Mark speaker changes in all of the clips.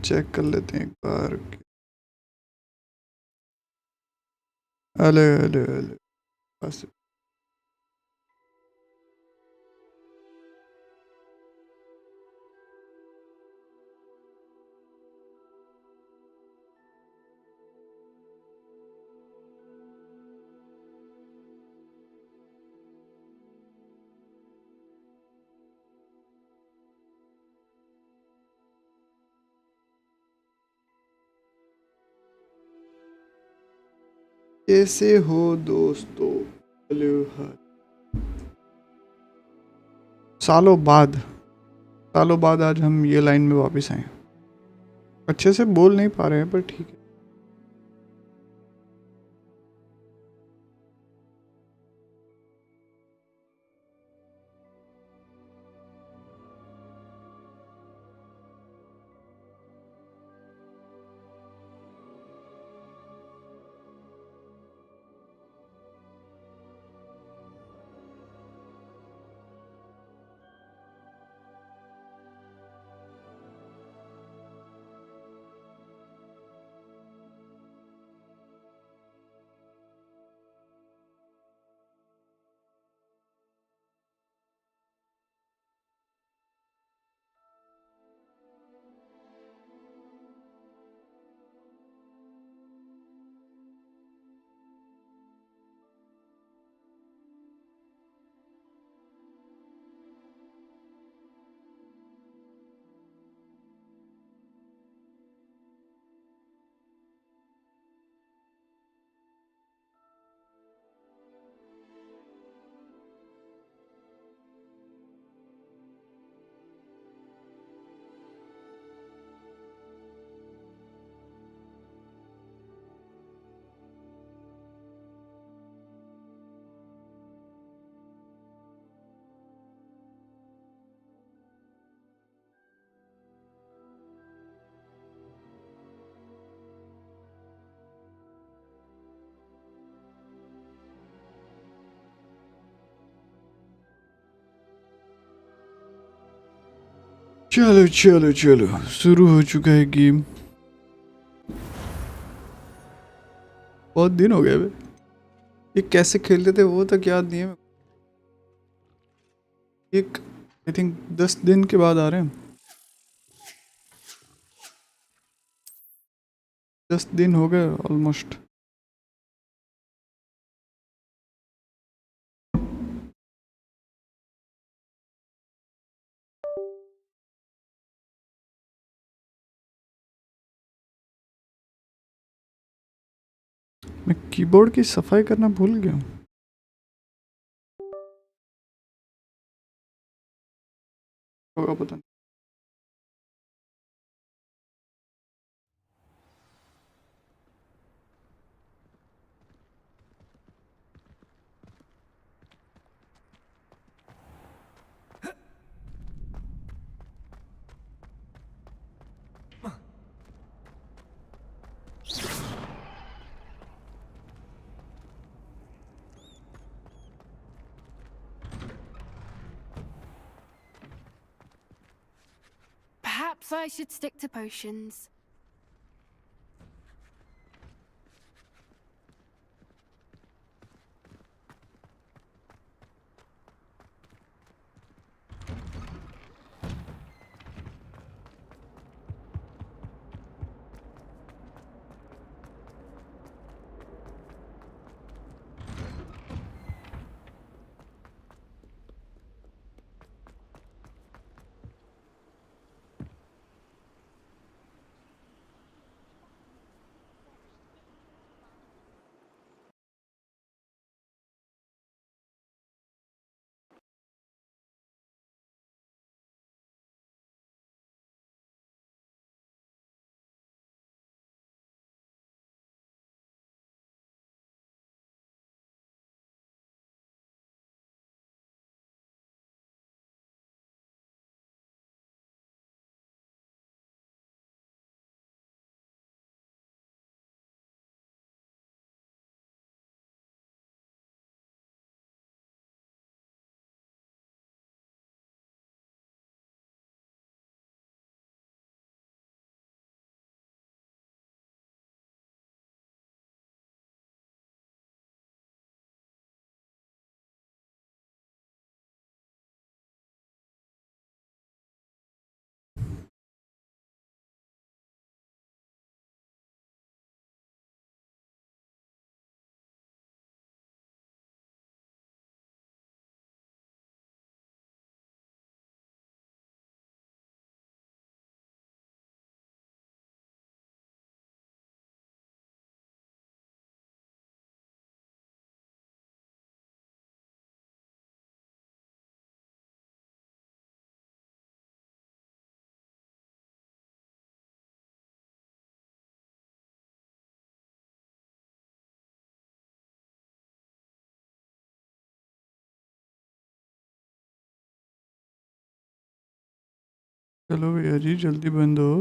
Speaker 1: Check कर लेते हैं एक बार। अले अले अले बस। कैसे हो दोस्तों? Hello hi. सालों बाद आज हम ये लाइन में वापस आए। अच्छे से बोल नहीं पा रहे हैं पर ठीक है। चलो चलो चलो शुरू हो चुका है गेम। बहुत दिन हो गए बे। ये कैसे खेलते थे वो तक याद नहीं है। एक आई थिंक 10 दिन के बाद आ रहे हैं। 10 दिन हो गए ऑलमोस्ट। मैं कीबोर्ड की सफाई करना भूल गया हूँ। होगा पता नहीं।
Speaker 2: Perhaps I should stick to potions.
Speaker 1: चलो भैया जी जल्दी बंद हो।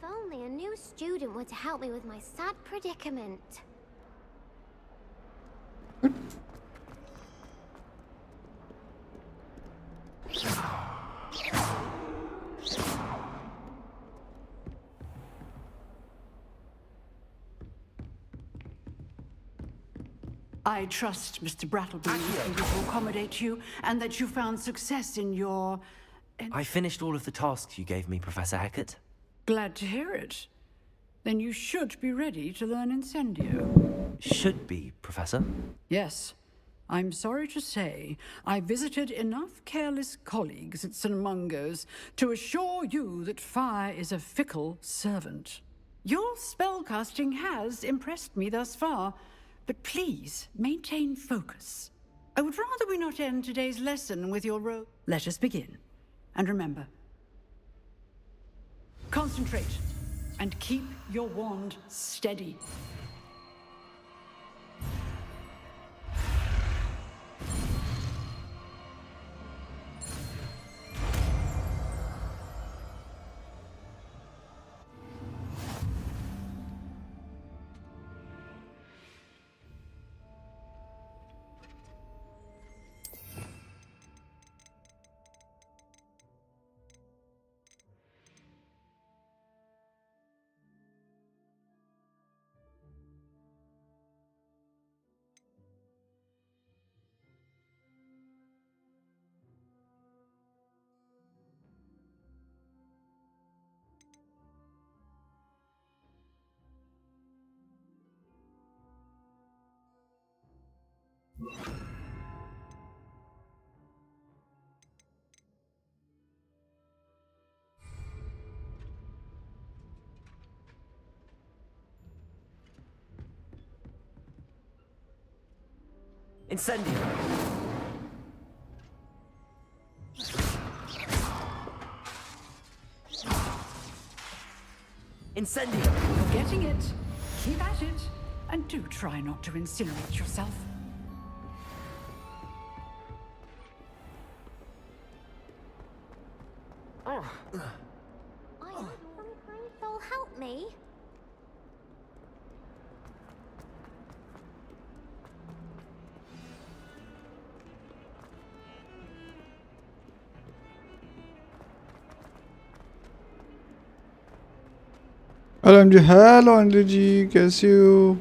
Speaker 3: only a new student were to help me with my sad predicament.
Speaker 4: I trust, Mr. Brattleby, is able to accommodate you, and that you found success in your...
Speaker 5: I finished all of the tasks you gave me, Professor Hecat.
Speaker 4: Glad to hear it. Then you should be ready to learn Incendio.
Speaker 5: Should be, Professor.
Speaker 4: Yes. I'm sorry to say, I visited enough careless colleagues at St. Mungo's to assure you that fire is a fickle servant. Your spellcasting has impressed me thus far, but please maintain focus. I would rather we not end today's lesson with your Let us begin. And remember, concentrate and keep your wand steady.
Speaker 5: Incendio! Incendio!
Speaker 4: You're getting it. Keep at it. And do try not to incinerate yourself.
Speaker 3: I need some kind soul help me.
Speaker 1: LMG, hello Anjali जी, कैसी हो?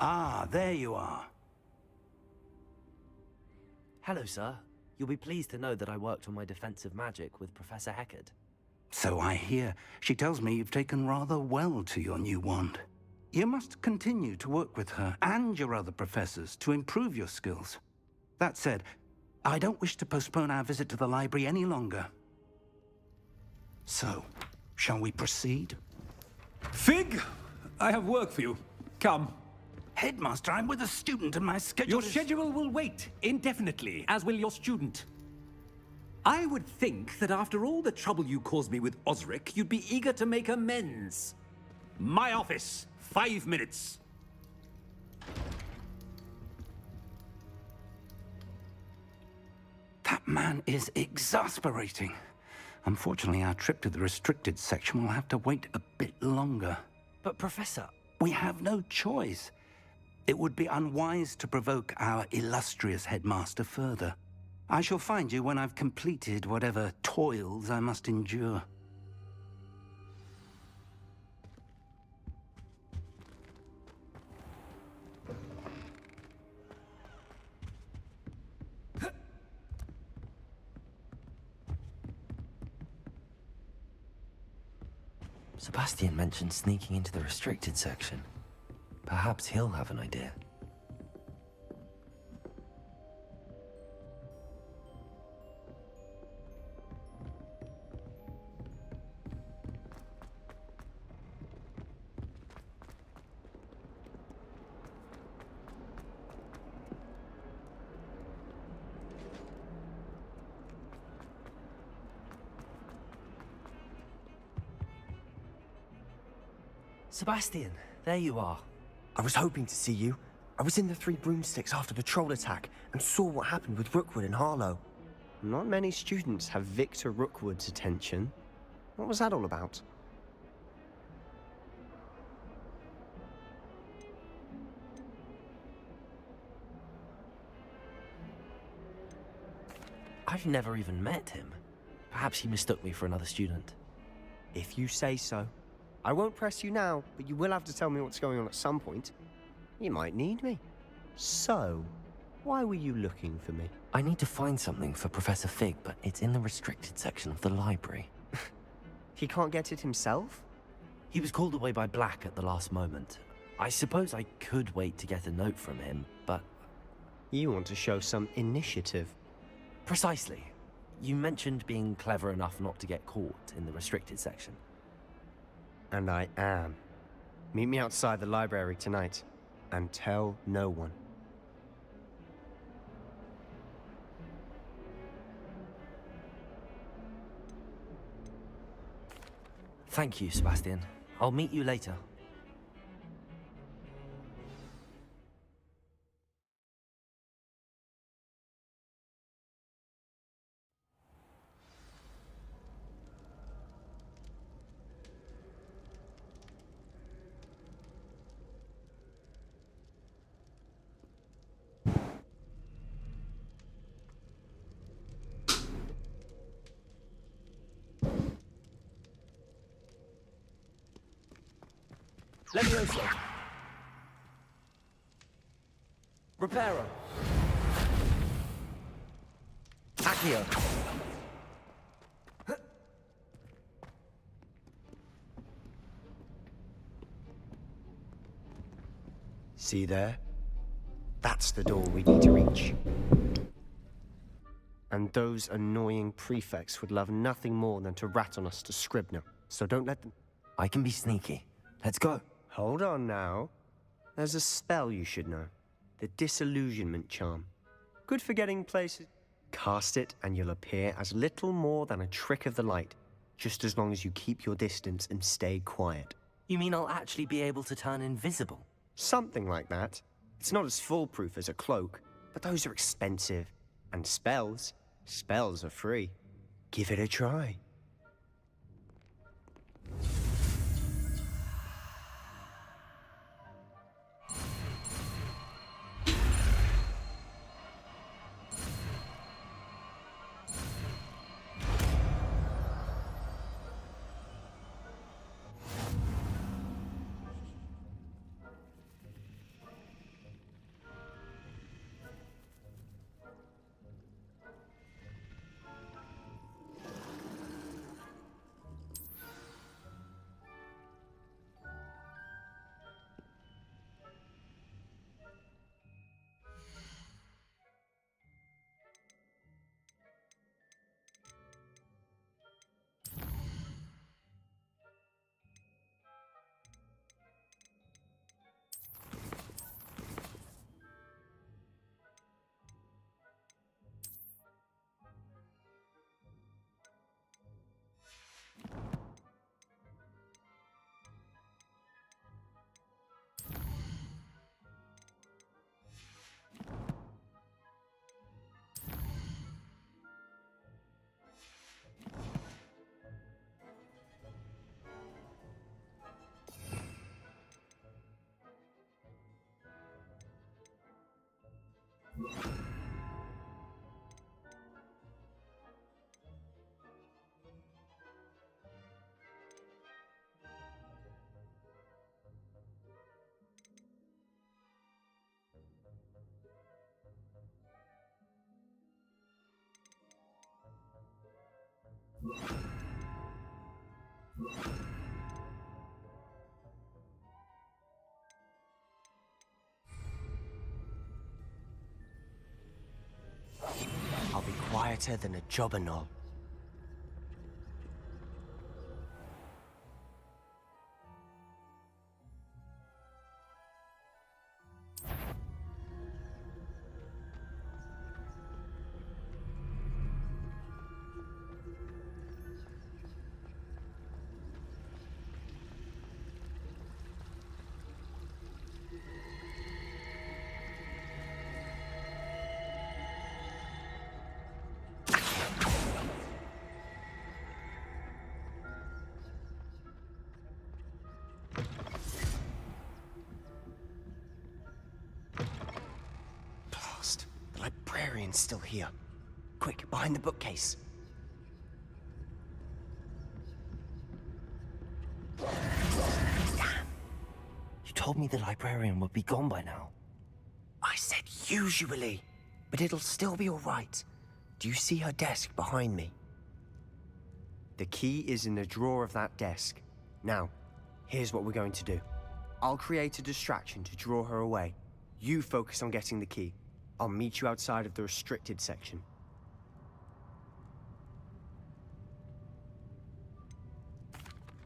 Speaker 6: Ah, there you are.
Speaker 5: Hello, sir. You'll be pleased to know that I worked on my defensive magic with Professor Hecat.
Speaker 6: So I hear. She tells me you've taken rather well to your new wand. You must continue to work with her and your other professors to improve your skills. That said, I don't wish to postpone our visit to the library any longer. So, shall we proceed?
Speaker 7: Fig, I have work for you. Come.
Speaker 6: Headmaster, I'm with a student and my schedule
Speaker 7: Your schedule will wait indefinitely, as will your student. I would think that after all the trouble you caused me with Osric, you'd be eager to make amends. My office, 5 minutes.
Speaker 6: That man is exasperating. Unfortunately, our trip to the restricted section will have to wait a bit longer.
Speaker 5: But, Professor...
Speaker 6: We have no choice. It would be unwise to provoke our illustrious headmaster further. I shall find you when I've completed whatever toils I must endure.
Speaker 5: Sebastian mentioned sneaking into the restricted section. Perhaps he'll have an idea. Sebastian, there you are. I was hoping to see you. I was in the Three Broomsticks after the troll attack and saw what happened with Rookwood and Harlow.
Speaker 8: Not many students have Victor Rookwood's attention. What was that all about?
Speaker 5: I've never even met him. Perhaps he mistook me for another student.
Speaker 8: If you say so. I won't press you now, but you will have to tell me what's going on at some point. You might need me. So, why were you looking for me?
Speaker 5: I need to find something for Professor Fig, but it's in the restricted section of the library.
Speaker 8: He can't get it himself?
Speaker 5: He was called away by Black at the last moment. I suppose I could wait to get a note from him, but...
Speaker 8: You want to show some initiative.
Speaker 5: Precisely. You mentioned being clever enough not to get caught in the restricted section.
Speaker 8: And I am. Meet me outside the library tonight, and tell no one.
Speaker 5: Thank you, Sebastian. I'll meet you later. Levioso. Reparo. Accio.
Speaker 8: See there? That's the door we need to reach. And those annoying prefects would love nothing more than to rat on us to Scribner. So don't let them...
Speaker 5: I can be sneaky. Let's go.
Speaker 8: Hold on now. There's a spell you should know. The Disillusionment Charm. Good for getting places. Cast it and you'll appear as little more than a trick of the light, just as long as you keep your distance and stay quiet.
Speaker 5: You mean I'll actually be able to turn invisible?
Speaker 8: Something like that. It's not as foolproof as a cloak, but those are expensive. And spells are free. Give it a try. I'll be quieter than a jobberknoll.
Speaker 5: librarian's still here. Quick, behind the bookcase. Damn. You told me the librarian would be gone by now. I said usually, but it'll still be all right. Do you see her desk behind me? The key is in the drawer of that desk. Now, here's what we're going to do. I'll create a distraction to draw her away. You focus on getting the key. I'll meet you outside of the restricted section.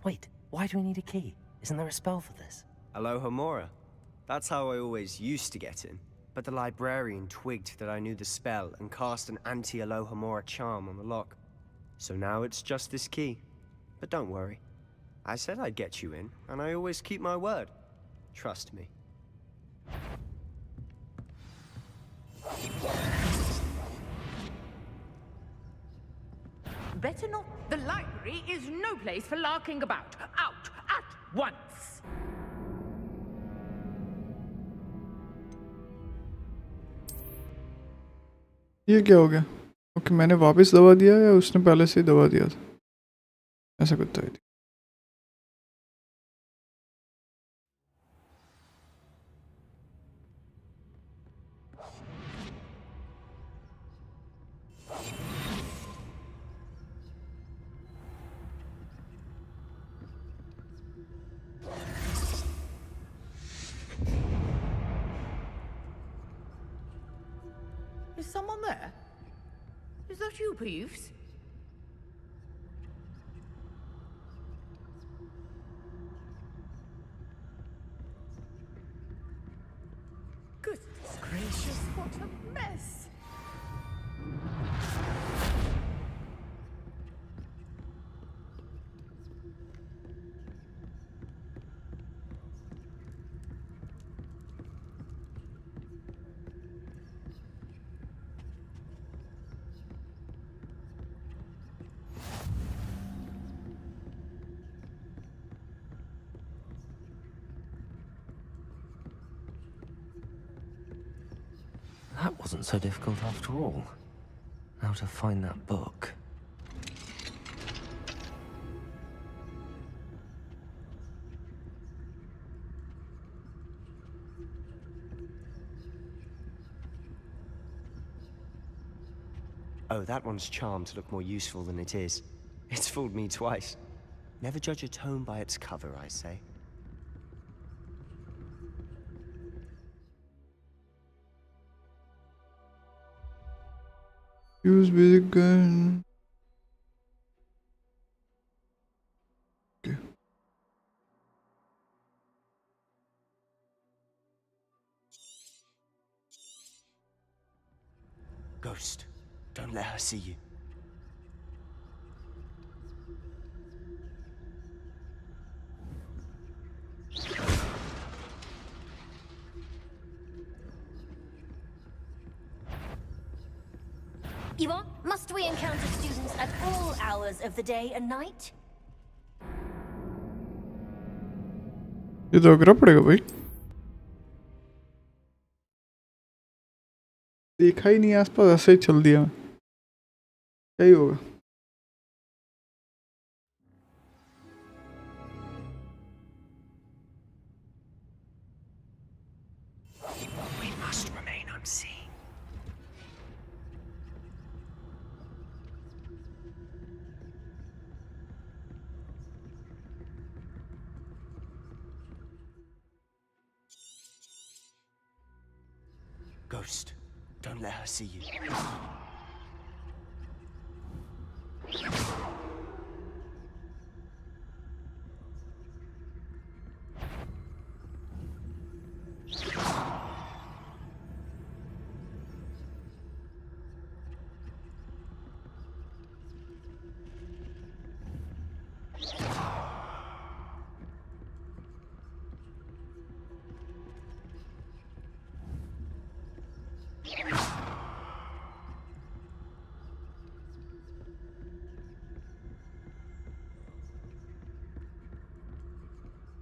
Speaker 5: Wait, why do we need a key? Isn't there a spell for this? Alohomora. That's how I always used to get in. But the librarian twigged that I knew the spell and cast an anti-Alohomora charm on the lock. So now it's just this key. But don't worry. I said I'd get you in, and I always keep my word. Trust me.
Speaker 9: Better not. The library is no place for larking about. Out at once.
Speaker 1: ये क्या हो गया? Okay, मैंने वापस दबा दिया या उसने पहले से ही दबा दिया था? ऐसा कुछ था।
Speaker 9: Is someone there? Is that you, Peeves? Goodness gracious, what a mess!
Speaker 5: That wasn't so difficult after all. How to find that book. Oh, that one's charmed to look more useful than it is. It's fooled me twice. Never judge a tome by its cover, I say.
Speaker 1: Use basic gun. Okay.
Speaker 5: Ghost, don't let her see you.
Speaker 3: Eva, must we encounter students at all hours of the day and night?
Speaker 1: ये तो अगरा पड़ेगा भाई। देखा ही नहीं आसपास, ऐसे ही चल दिया। क्या ही होगा?
Speaker 5: We must remain unseen. Ghost, don't let her see you.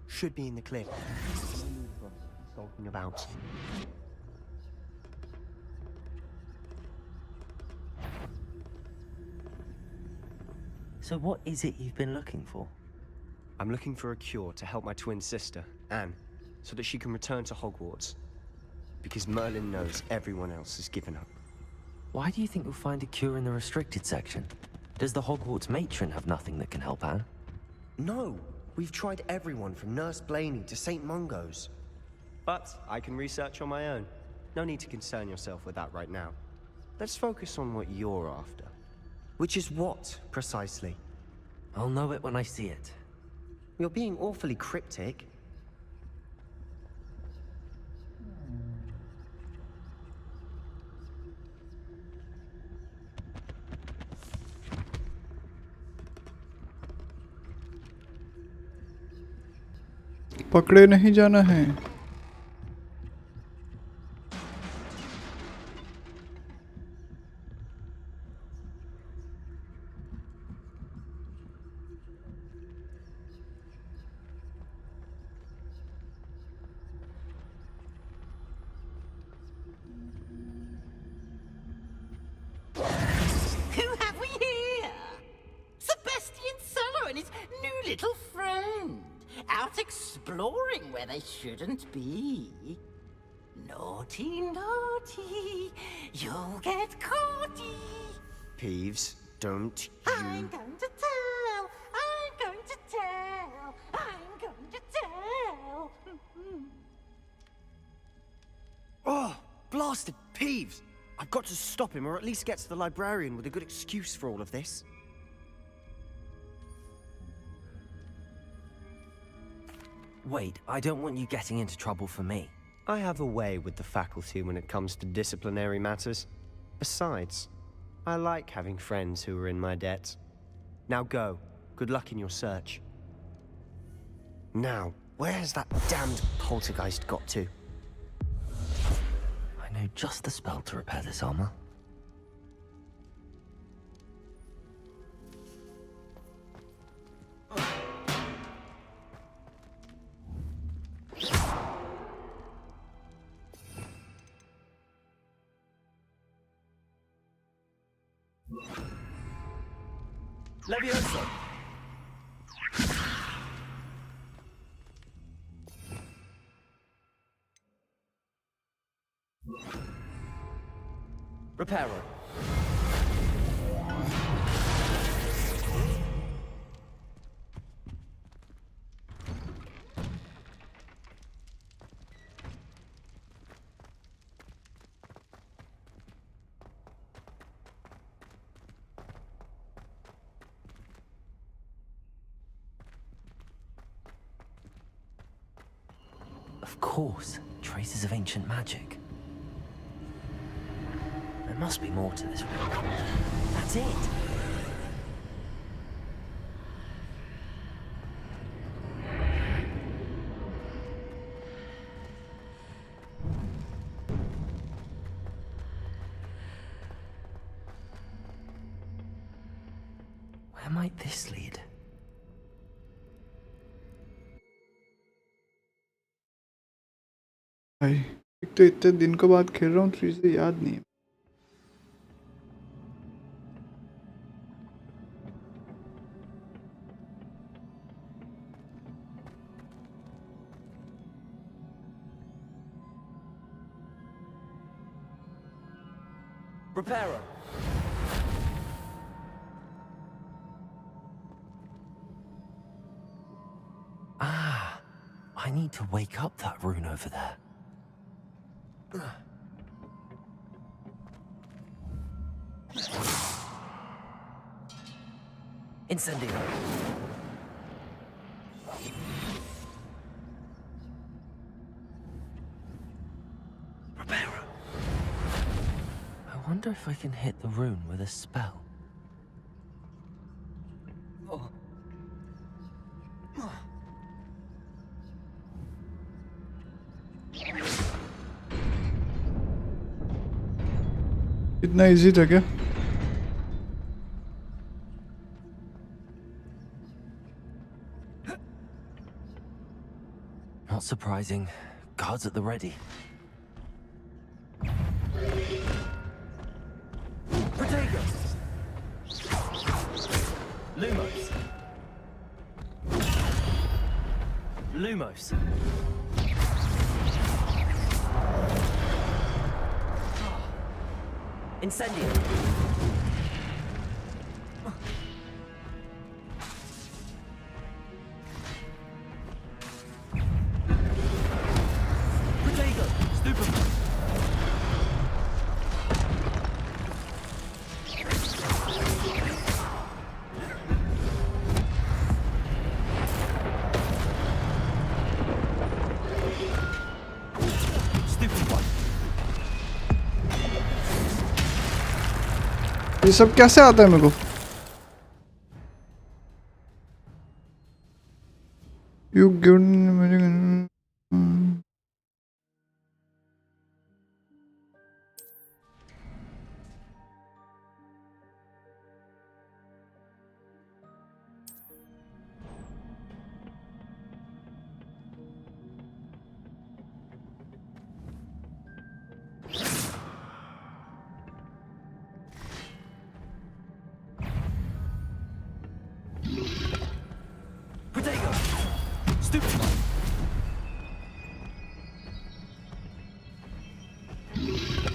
Speaker 5: Should be in the clip. No need for us to be skulking about. So what is it you've been looking for?
Speaker 8: I'm looking for a cure to help my twin sister, Anne, so that she can return to Hogwarts. Because Merlin knows everyone else has given up.
Speaker 5: Why do you think you'll find a cure in the restricted section? Does the Hogwarts matron have nothing that can help Anne?
Speaker 8: No! We've tried everyone from Nurse Blaney to St. Mungo's. But I can research on my own. No need to concern yourself with that right now. Let's focus on what you're after. Which is what, precisely?
Speaker 5: I'll know it when I see it.
Speaker 8: You're being awfully cryptic.
Speaker 1: पकड़े नहीं जाना है।
Speaker 10: Who have we here? Sebastian Sallow and his new little friend. Out exploring where they shouldn't be. Naughty, naughty, you'll get caughty.
Speaker 8: Peeves, don't
Speaker 10: I'm going to tell, I'm going to tell, I'm going to tell.
Speaker 8: Oh, blasted Peeves! I've got to stop him, or at least get to the librarian with a good excuse for all of this.
Speaker 5: Wait, I don't want you getting into trouble for me.
Speaker 8: I have a way with the faculty when it comes to disciplinary matters. Besides, I like having friends who are in my debt. Now go. Good luck in your search. Now, where has that damned poltergeist got to?
Speaker 5: I know just the spell to repair this armor.
Speaker 7: Levioso!
Speaker 5: Reparo. Of course, traces of ancient magic. There must be more to this room. That's it! Where might this lead?
Speaker 1: भाई एक तो इतने दिन के बाद खेल रहा हूँ, चीजें याद नहीं है।
Speaker 5: Reparo. Ah, I need to wake up that rune over there. Incendio. Reparo. I wonder if I can hit the rune with a spell.
Speaker 1: इतना इजी था क्या?
Speaker 5: Not surprising. Guards at the ready.
Speaker 7: Protego! Luma!
Speaker 5: Lumos. Incendio. Protego. Stupid.
Speaker 1: ये सब कैसे आता है मेरे को? You given me.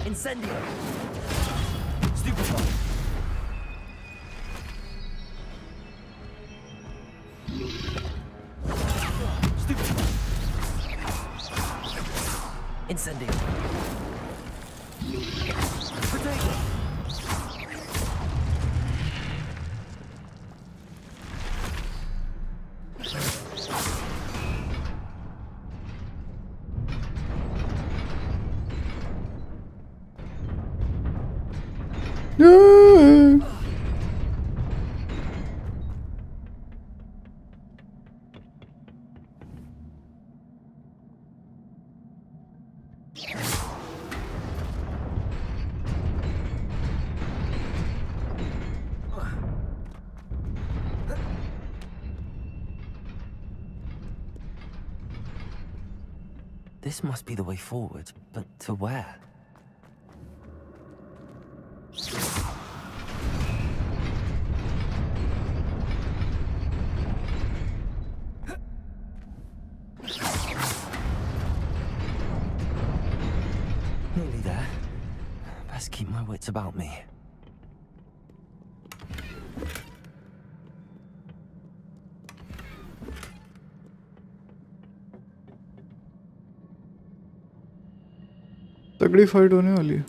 Speaker 5: Incendio. Stupefy. Stupefy. Incendio. Protego. This must be the way forward, but to where? Nearly there. Best keep my wits about me.
Speaker 1: तगड़ी fight होने वाली है.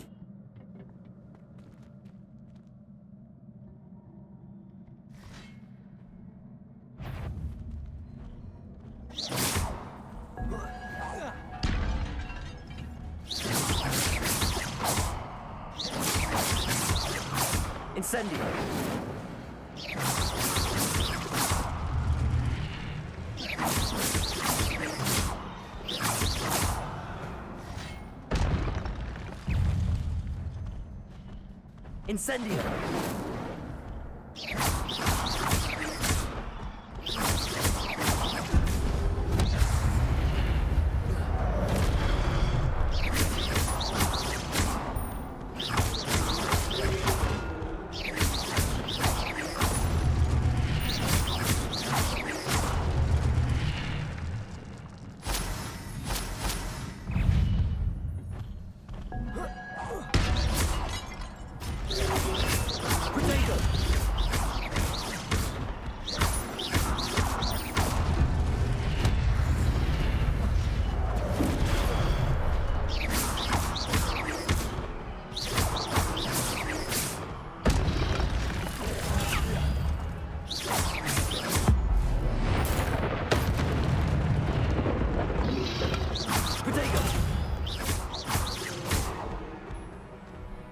Speaker 5: Incendio. Incendio.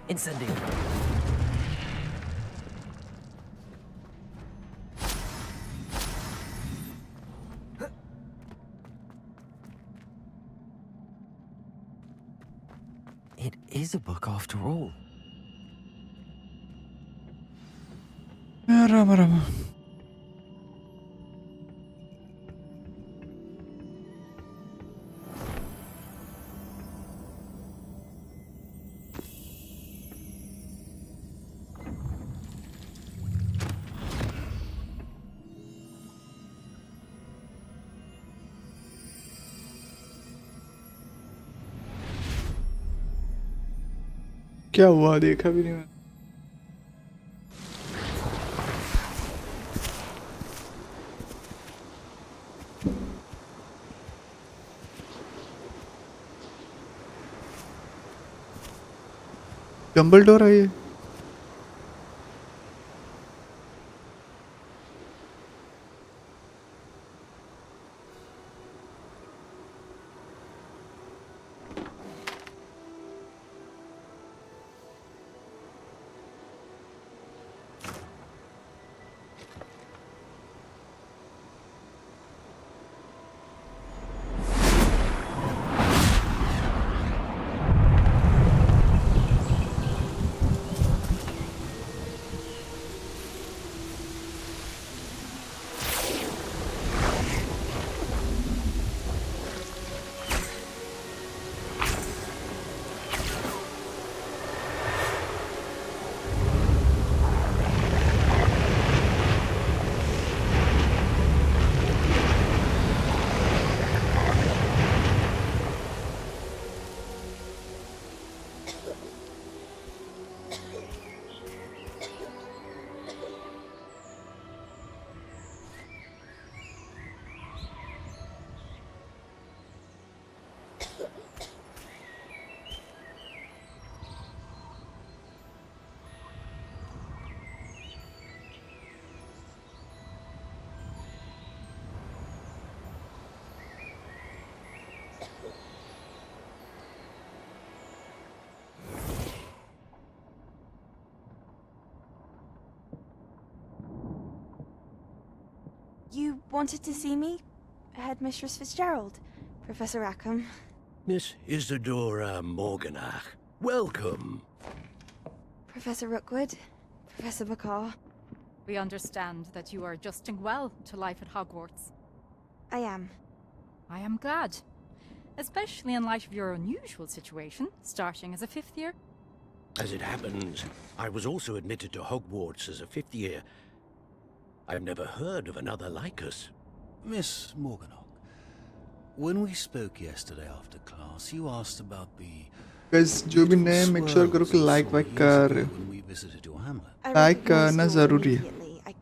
Speaker 5: Incendio. It is a book after all.
Speaker 1: Ram Ram. क्या हुआ देखा भी नहीं मैंने। डम्बलडोर है ये।
Speaker 11: You wanted to see me? Headmistress Fitzgerald? Professor Rackham?
Speaker 12: Miss Isadora Morganach, welcome.
Speaker 11: Professor Rookwood? Professor McCaw?
Speaker 13: We understand that you are adjusting well to life at Hogwarts.
Speaker 11: I am.
Speaker 13: I am glad. Especially in light of your unusual situation, starting as a 5th year.
Speaker 12: As it happens, I was also admitted to Hogwarts as a 5th year. I've never heard of another like us.
Speaker 14: Miss Morganach, when we spoke yesterday after class, you asked about the...
Speaker 1: Guys, जो भी नए make sure करो कि like वाइक कर रहे हो। Like करना ज़रूरी है।
Speaker 11: I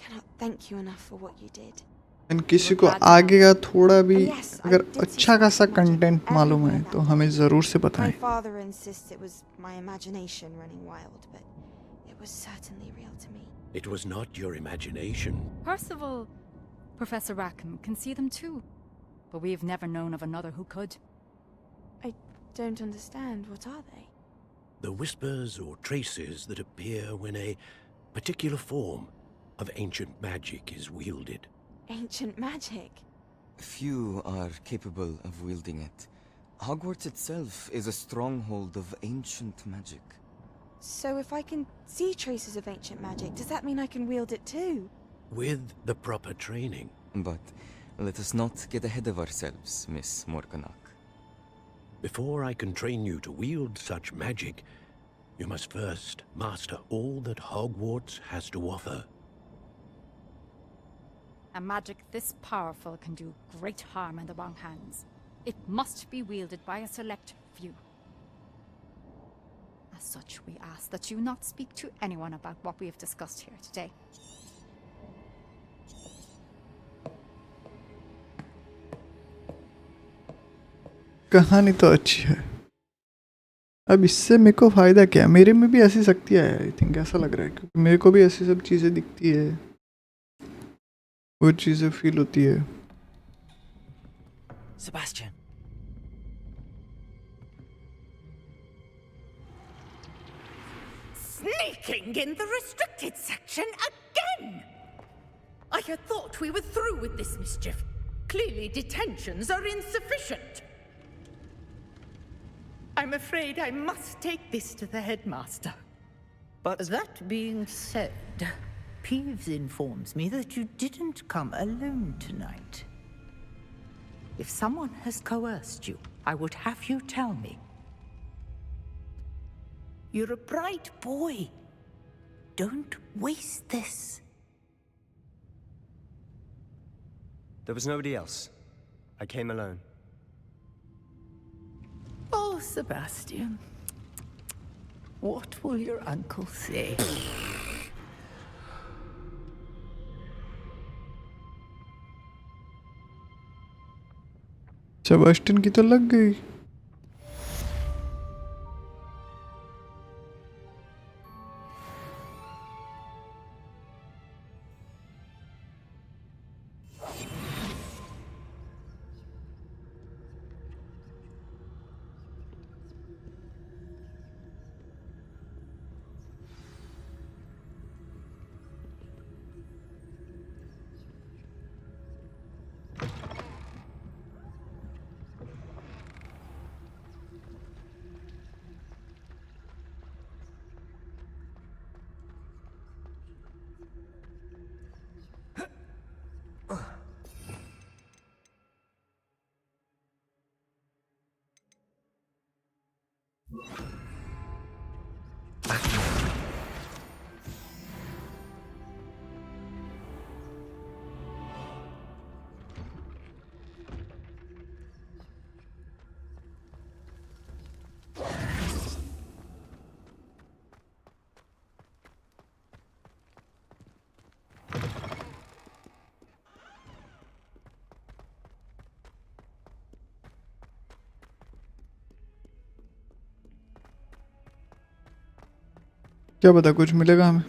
Speaker 11: cannot thank you enough for what you did.
Speaker 1: And किसी को आगे का थोड़ा भी अगर अच्छा खासा कंटेंट मालूम है तो हमें ज़रूर से बताएं।
Speaker 11: My father insists it was my imagination running wild, but it was certainly real to me.
Speaker 12: It was not your imagination.
Speaker 13: Percival, Professor Rackham can see them too. But we've never known of another who could.
Speaker 11: I don't understand. What are they?
Speaker 12: The whispers or traces that appear when a particular form of ancient magic is wielded.
Speaker 11: Ancient magic?
Speaker 15: Few are capable of wielding it. Hogwarts itself is a stronghold of ancient magic.
Speaker 11: So if I can see traces of ancient magic, does that mean I can wield it too?
Speaker 12: With the proper training.
Speaker 15: But let us not get ahead of ourselves, Miss Morganach.
Speaker 12: Before I can train you to wield such magic, you must first master all that Hogwarts has to offer.
Speaker 13: A magic this powerful can do great harm in the wrong hands. It must be wielded by a select few. As such, we ask that you not speak to anyone about what we have discussed here today.
Speaker 1: कहानी तो अच्छी है। अब इससे मेरे को फ़ायदा क्या है? मेरे में भी ऐसी शक्तियाँ है, आई थिंक ऐसा लग रहा है, क्योंकि मेरे को भी ऐसी सब चीज़ें दिखती है, वो चीज़ें फील होती है।
Speaker 8: Sebastian.
Speaker 9: Sneaking in the restricted section again! I had thought we were through with this mischief. Clearly detentions are insufficient. I'm afraid I must take this to the headmaster.
Speaker 10: But that being said, Peeves informs me that you didn't come alone tonight. If someone has coerced you, I would have you tell me. You're a bright boy. Don't waste this.
Speaker 8: There was nobody else. I came alone.
Speaker 10: Oh, Sebastian.
Speaker 9: What will your uncle say?
Speaker 1: Sebastian की तो लग गई। क्या पता कुछ मिलेगा हमें।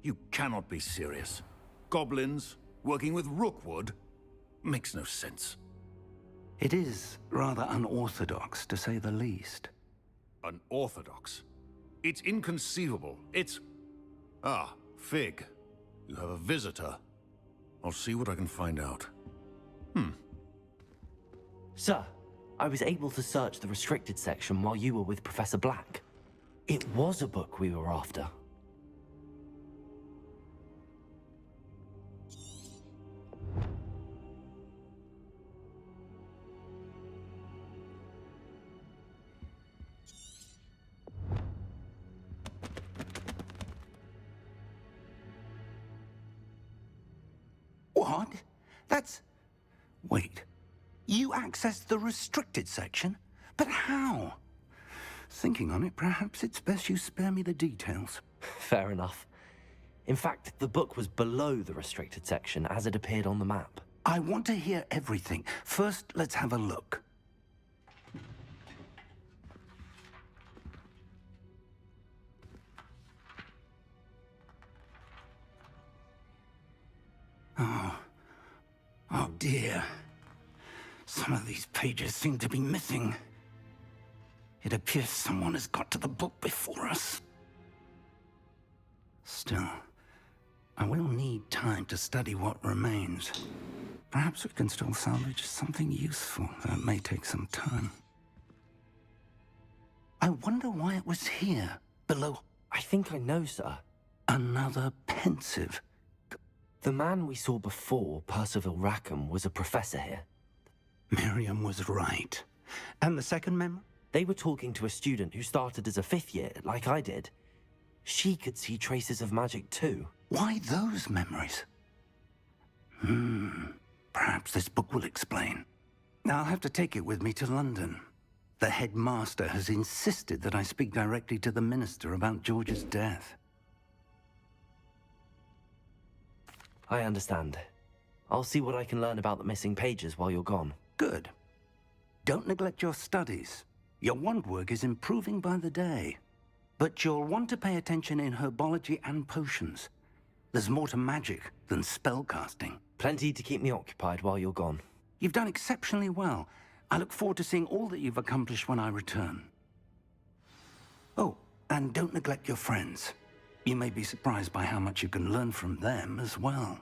Speaker 14: You cannot be serious. Goblins working with Rookwood makes no sense.
Speaker 6: It is rather unorthodox, to say the least.
Speaker 14: Unorthodox? It's inconceivable. It's... Ah, Fig. You have a visitor. I'll see what I can find out.
Speaker 5: Sir, I was able to search the restricted section while you were with Professor Black. It was a book we were after.
Speaker 6: What? That's... Wait. You accessed the restricted section? But how? Thinking on it, perhaps it's best you spare me the details.
Speaker 5: Fair enough. In fact, the book was below the restricted section as it appeared on the map.
Speaker 6: I want to hear everything. First, let's have a look. Oh dear. Some of these pages seem to be missing. It appears someone has got to the book before us. Still, I will need time to study what remains. Perhaps we can still salvage something useful, though it may take some time. I wonder why it was here, below.
Speaker 5: I think I know, sir.
Speaker 6: Another pensive.
Speaker 5: The man we saw before, Percival Rackham, was a professor here.
Speaker 6: Miriam was right. And the second member?
Speaker 5: They were talking to a student who started as a 5th year, like I did. She could see traces of magic too.
Speaker 6: Why those memories? Perhaps this book will explain. I'll have to take it with me to London. The headmaster has insisted that I speak directly to the minister about George's death.
Speaker 5: I understand. I'll see what I can learn about the missing pages while you're gone.
Speaker 6: Good. Don't neglect your studies. Your wand work is improving by the day. But you'll want to pay attention in herbology and potions. There's more to magic than spellcasting.
Speaker 5: Plenty to keep me occupied while you're gone.
Speaker 6: You've done exceptionally well. I look forward to seeing all that you've accomplished when I return. Oh, and don't neglect your friends. You may be surprised by how much you can learn from them as well.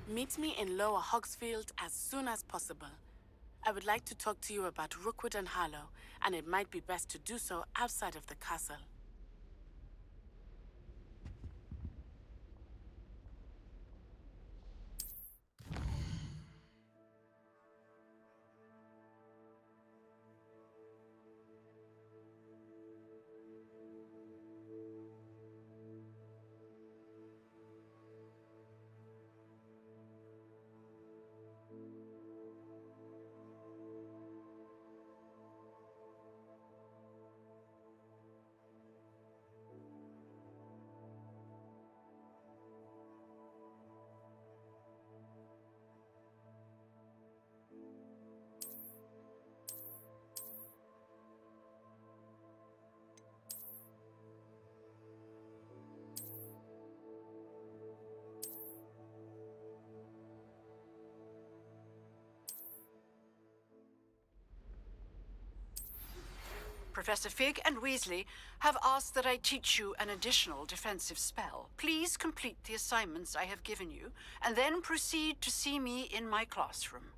Speaker 16: Meet me in Lower Hogsfield as soon as possible. I would like to talk to you about Rookwood and Harlow, and it might be best to do so outside of the castle.
Speaker 4: Professor Fig and Weasley have asked that I teach you an additional defensive spell. Please complete the assignments I have given you, and then proceed to see me in my classroom.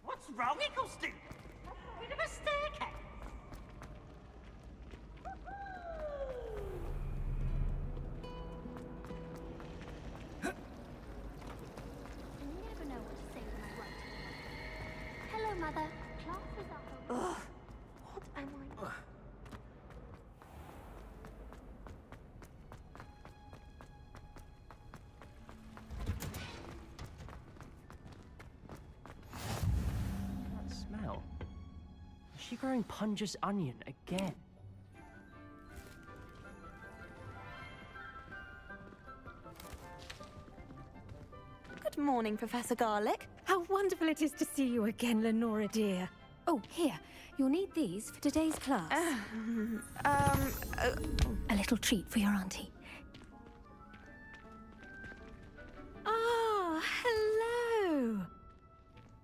Speaker 10: What's wrong, Eccleston? A bit of a staircase.
Speaker 3: I never know what to say when I write. Hello, Mother. Classes are over.
Speaker 11: Ugh. What am I?
Speaker 8: That smell. Is she growing Punja's onion again?
Speaker 11: Good morning, Professor Garlick.
Speaker 17: How wonderful it is to see you again, Lenora dear. Oh, here. You'll need these for today's class. A little treat for your auntie. Ah, hello.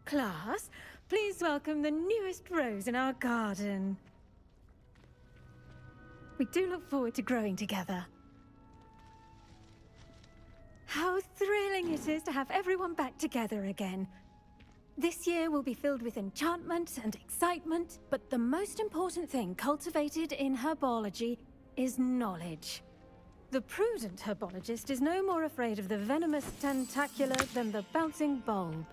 Speaker 17: Class, please welcome the newest rose in our garden. We do look forward to growing together. How thrilling it is to have everyone back together again. This year will be filled with enchantment and excitement, but the most important thing cultivated in herbology is knowledge. The prudent herbologist is no more afraid of the venomous tentacular than the bouncing bulb.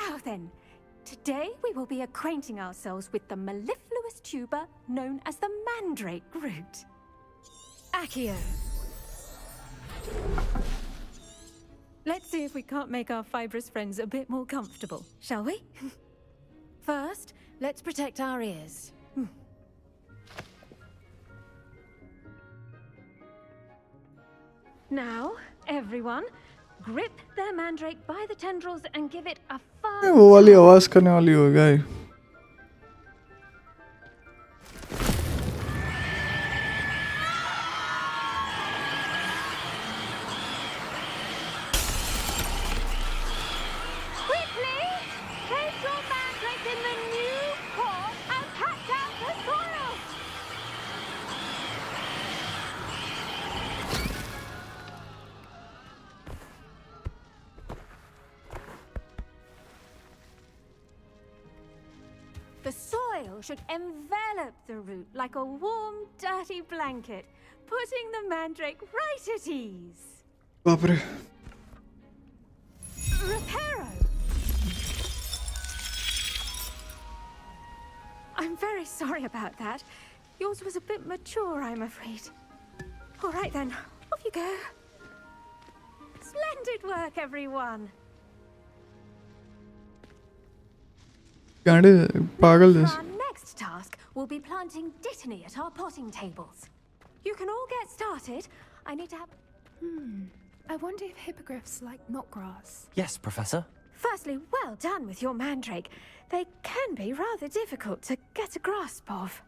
Speaker 17: Now then, today we will be acquainting ourselves with the mellifluous tuber known as the mandrake root. Accio. Let's see if we can't make our fibrous friends a bit more comfortable, shall we? First, let's protect our ears. Now, everyone, grip their mandrake by the tendrils and give it a firm...
Speaker 1: वो वाली आवाज करने वाली होगा ये.
Speaker 17: The soil should envelop the root like a warm, dirty blanket, putting the mandrake right at ease.
Speaker 1: Bapre.
Speaker 17: Reparo! I'm very sorry about that. Yours was a bit mature, I'm afraid. All right then, off you go. Splendid work, everyone. Our next task will be planting dittany at our potting tables. You can all get started. I need to have...
Speaker 2: I wonder if hippogriffs like knotgrass.
Speaker 5: Yes, Professor.
Speaker 17: Firstly, well done with your mandrake. They can be rather difficult to get a grasp of.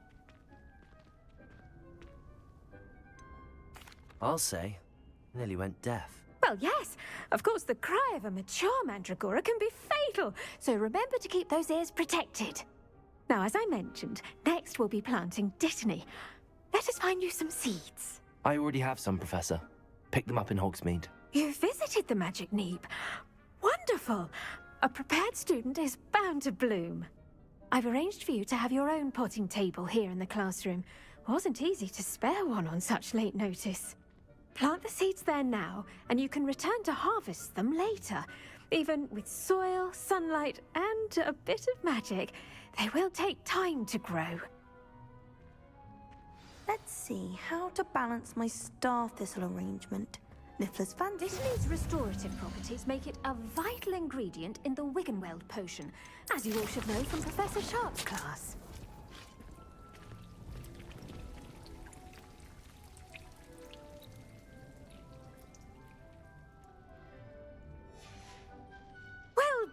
Speaker 5: I'll say. Nearly went deaf.
Speaker 17: Well, yes. Of course, the cry of a mature mandragora can be fatal, so remember to keep those ears protected. Now, as I mentioned, next we'll be planting dittany. Let us find you some seeds.
Speaker 5: I already have some, Professor. Picked them up in Hogsmeade.
Speaker 17: You visited the Magic Neep. Wonderful. A prepared student is bound to bloom. I've arranged for you to have your own potting table here in the classroom. Wasn't easy to spare one on such late notice. Plant the seeds there now, and you can return to harvest them later. Even with soil, sunlight, and a bit of magic, they will take time to grow.
Speaker 11: Let's see how to balance my star thistle arrangement. Niffler's fancy.
Speaker 17: Dittany's restorative properties make it a vital ingredient in the Wiggenweld potion, as you all should know from Professor Sharp's class.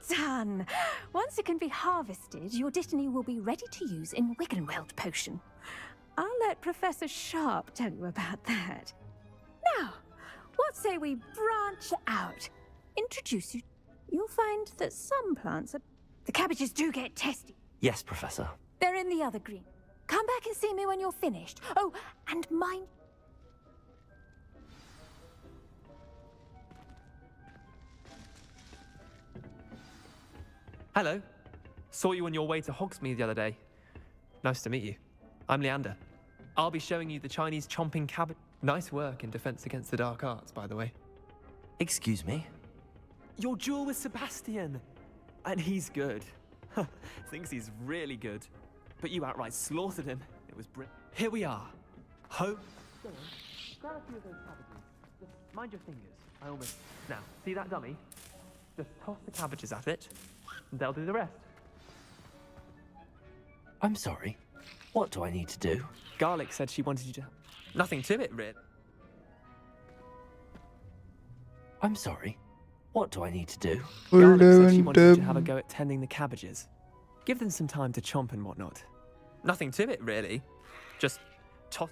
Speaker 17: Done! Once it can be harvested, your dittany will be ready to use in Wiggenweld potion. I'll let Professor Sharp tell you about that. Now, what say we branch out? Introduce you. You'll find that some plants are... The cabbages do get testy.
Speaker 5: Yes, Professor.
Speaker 17: They're in the other green. Come back and see me when you're finished. Oh, and mind...
Speaker 18: Hello. Saw you on your way to Hogsmeade the other day. Nice to meet you. I'm Leander. I'll be showing you the Chinese chomping cabbage. Nice work in Defense Against the Dark Arts, by the way.
Speaker 5: Excuse me?
Speaker 18: Your duel with Sebastian. And he's good. Thinks he's really good. But you outright slaughtered him. It was brilliant. Here we are. Grab a few of those cabbages. Just mind your fingers. I almost... Now, see that dummy? Just toss the cabbages at it. They'll do the rest.
Speaker 5: I'm sorry. What do I need to do?
Speaker 18: Garlic said she wanted you to... Nothing to it, Rit.
Speaker 5: I'm sorry. What do I need to do?
Speaker 18: Garlic said she wanted you to have a go at tending the cabbages. Give them some time to chomp and whatnot. Nothing to it, really. Just toss...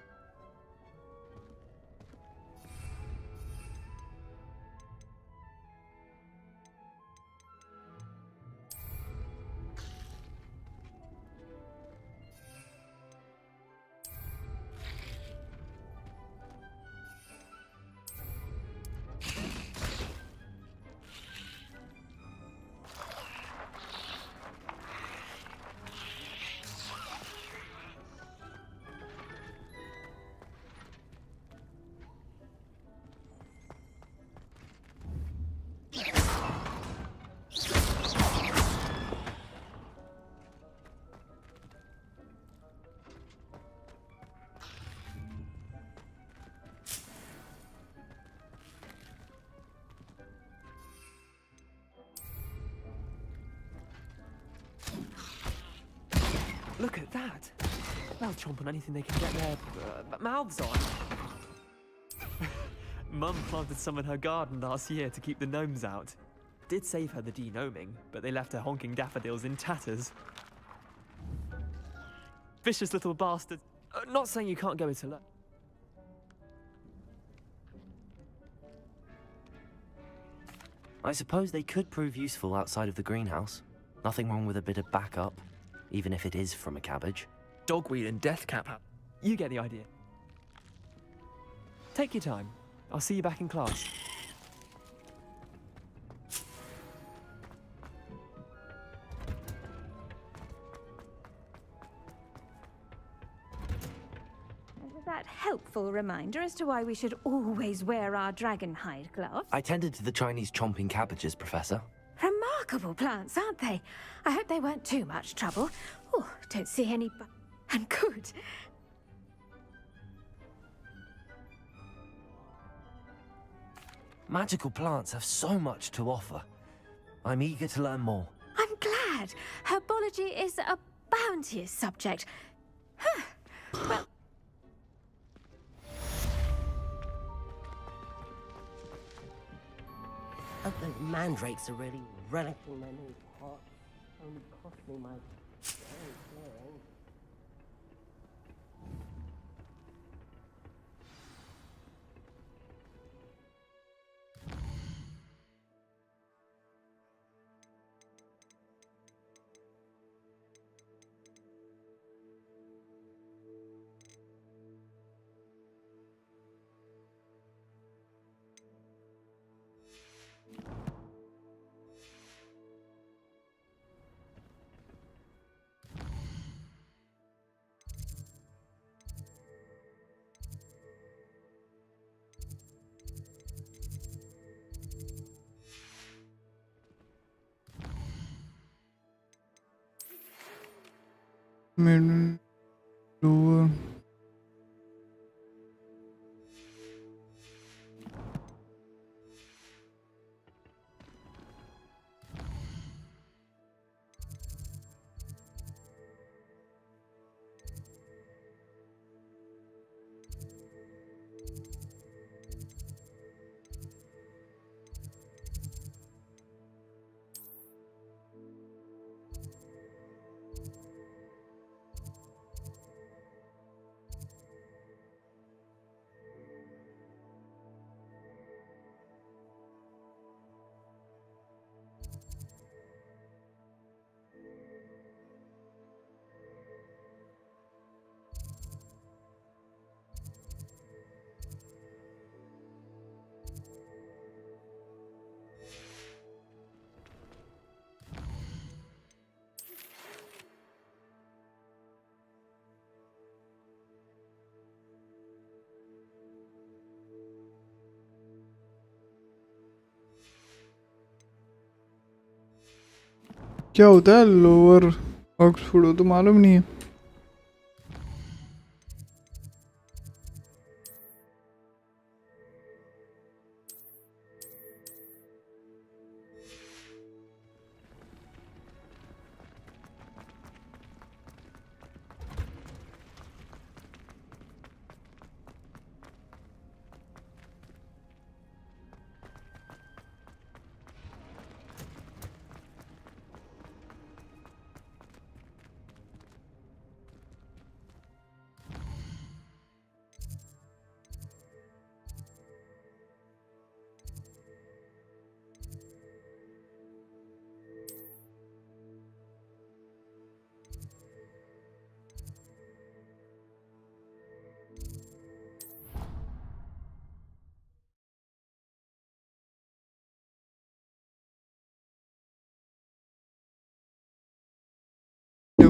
Speaker 18: that? They'll chomp on anything they can get their mouths on. Mum planted some in her garden last year to keep the gnomes out. Did save her the denoming, but they left her honking daffodils in tatters. Vicious little bastard. Not saying you can't go it alone.
Speaker 5: I suppose they could prove useful outside of the greenhouse. Nothing wrong with a bit of backup, even if it is from a cabbage.
Speaker 18: Dogweed and death cap. You get the idea. Take your time. I'll see you back in class.
Speaker 17: That helpful reminder as to why we should always wear our dragon hide gloves.
Speaker 5: I tended to the Chinese chomping cabbages, Professor.
Speaker 17: Remarkable plants, aren't they? I hope they weren't too much trouble. Oh, don't see any and good.
Speaker 5: Magical plants have so much to offer. I'm eager to learn more.
Speaker 17: I'm glad. Herbology is a bounteous subject. Well,
Speaker 10: The mandrakes are really relishing my new pot. Only cost me my very clearing.
Speaker 1: Middle, lower. क्या होता है lower Oxford? वो तो मालूम नहीं है।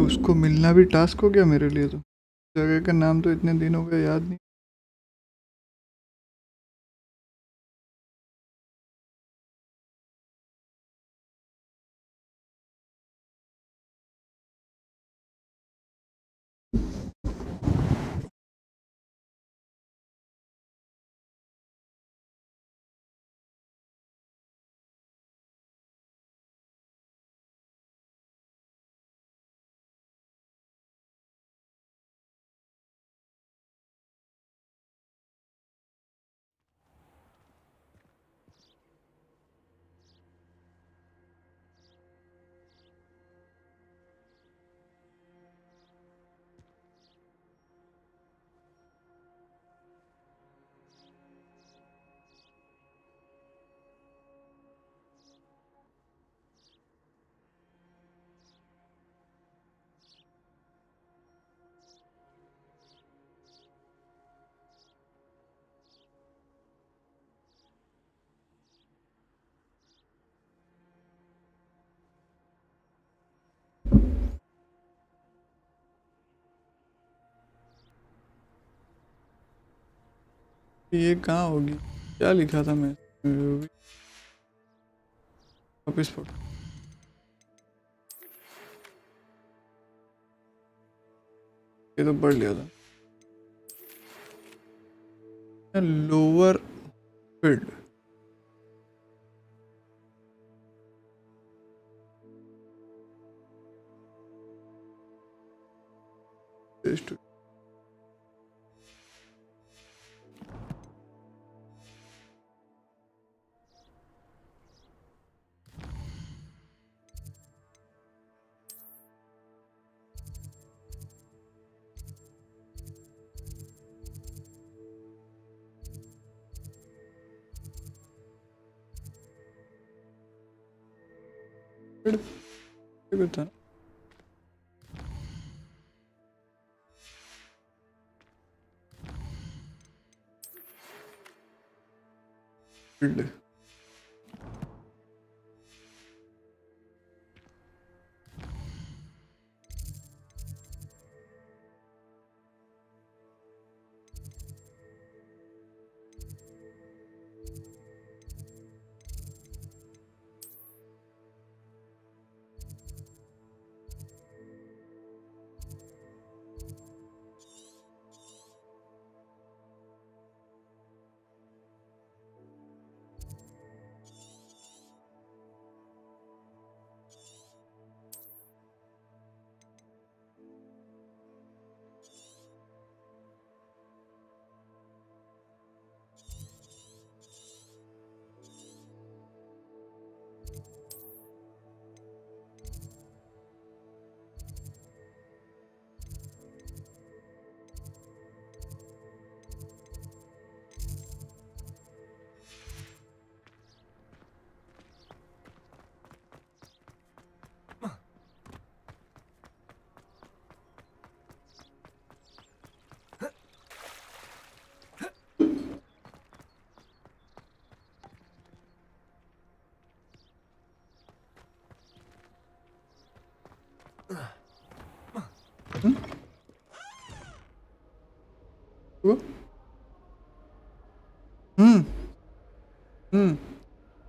Speaker 1: उसको मिलना भी टास्क हो गया मेरे लिए। तो जगह का नाम तो इतने दिन हो गए याद नहीं। ये कहाँ होगी? क्या लिखा था मैं? वापस पढ़। ये तो पढ़ लिया था। Lower field. ये था फील्ड।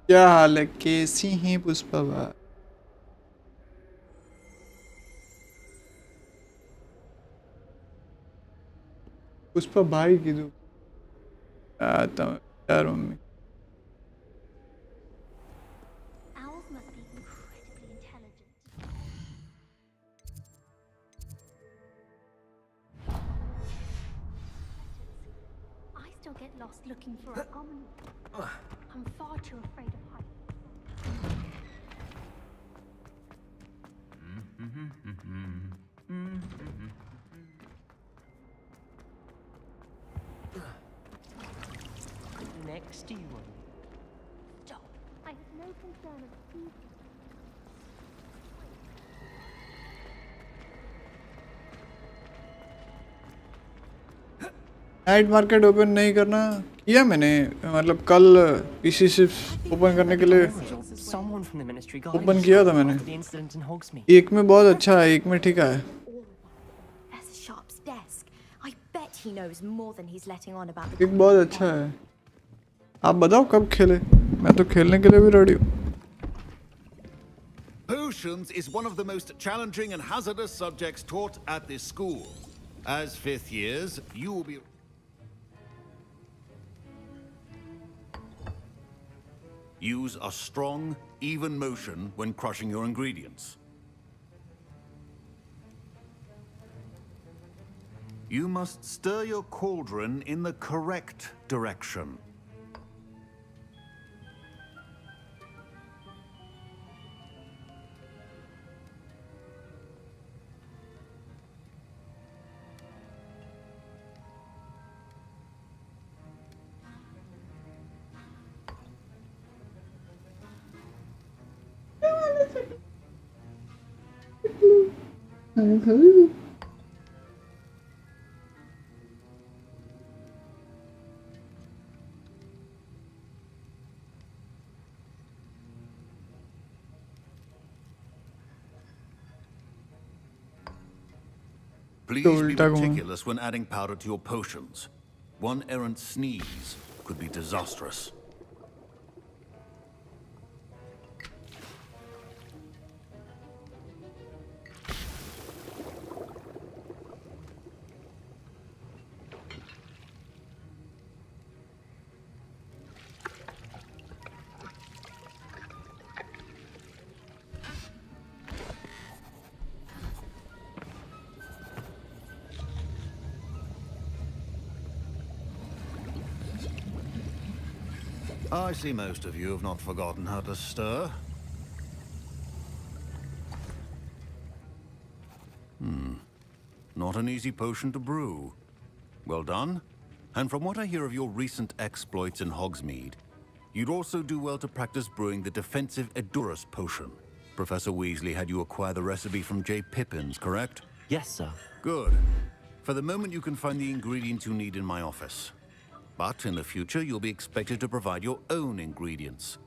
Speaker 1: क्या हाल है? कैसी हैं पुष्पा भाई? पुष्पा भाई की दो आता हूँ यार mummy.
Speaker 3: Owls must be incredibly intelligent. I still get lost looking for an omelet. I'm far too afraid of heights.
Speaker 5: Next to you.
Speaker 3: Stop. I have no concern of speed.
Speaker 1: Night market open नहीं करना किया मैंने, मतलब कल PC सिर्फ open करने के लिए ओपन किया था मैंने। एक में बहुत अच्छा है, एक में ठीक है। एक बहुत अच्छा है। आप बताओ कब खेले? मैं तो खेलने के लिए भी रेडी हूँ।
Speaker 14: Potions is one of the most challenging and hazardous subjects taught at this school. As 5th years, you will be... Use a strong, even motion when crushing your ingredients. You must stir your cauldron in the correct direction. Please be meticulous when adding powder to your potions. One errant sneeze could be disastrous. I see most of you have not forgotten how to stir. Not an easy potion to brew. Well done. And from what I hear of your recent exploits in Hogsmeade, you'd also do well to practice brewing the defensive Edurus potion. Professor Weasley had you acquire the recipe from J. Pippins, correct?
Speaker 8: Yes, sir.
Speaker 14: Good. For the moment, you can find the ingredients you need in my office. But in the future, you'll be expected to provide your own ingredients.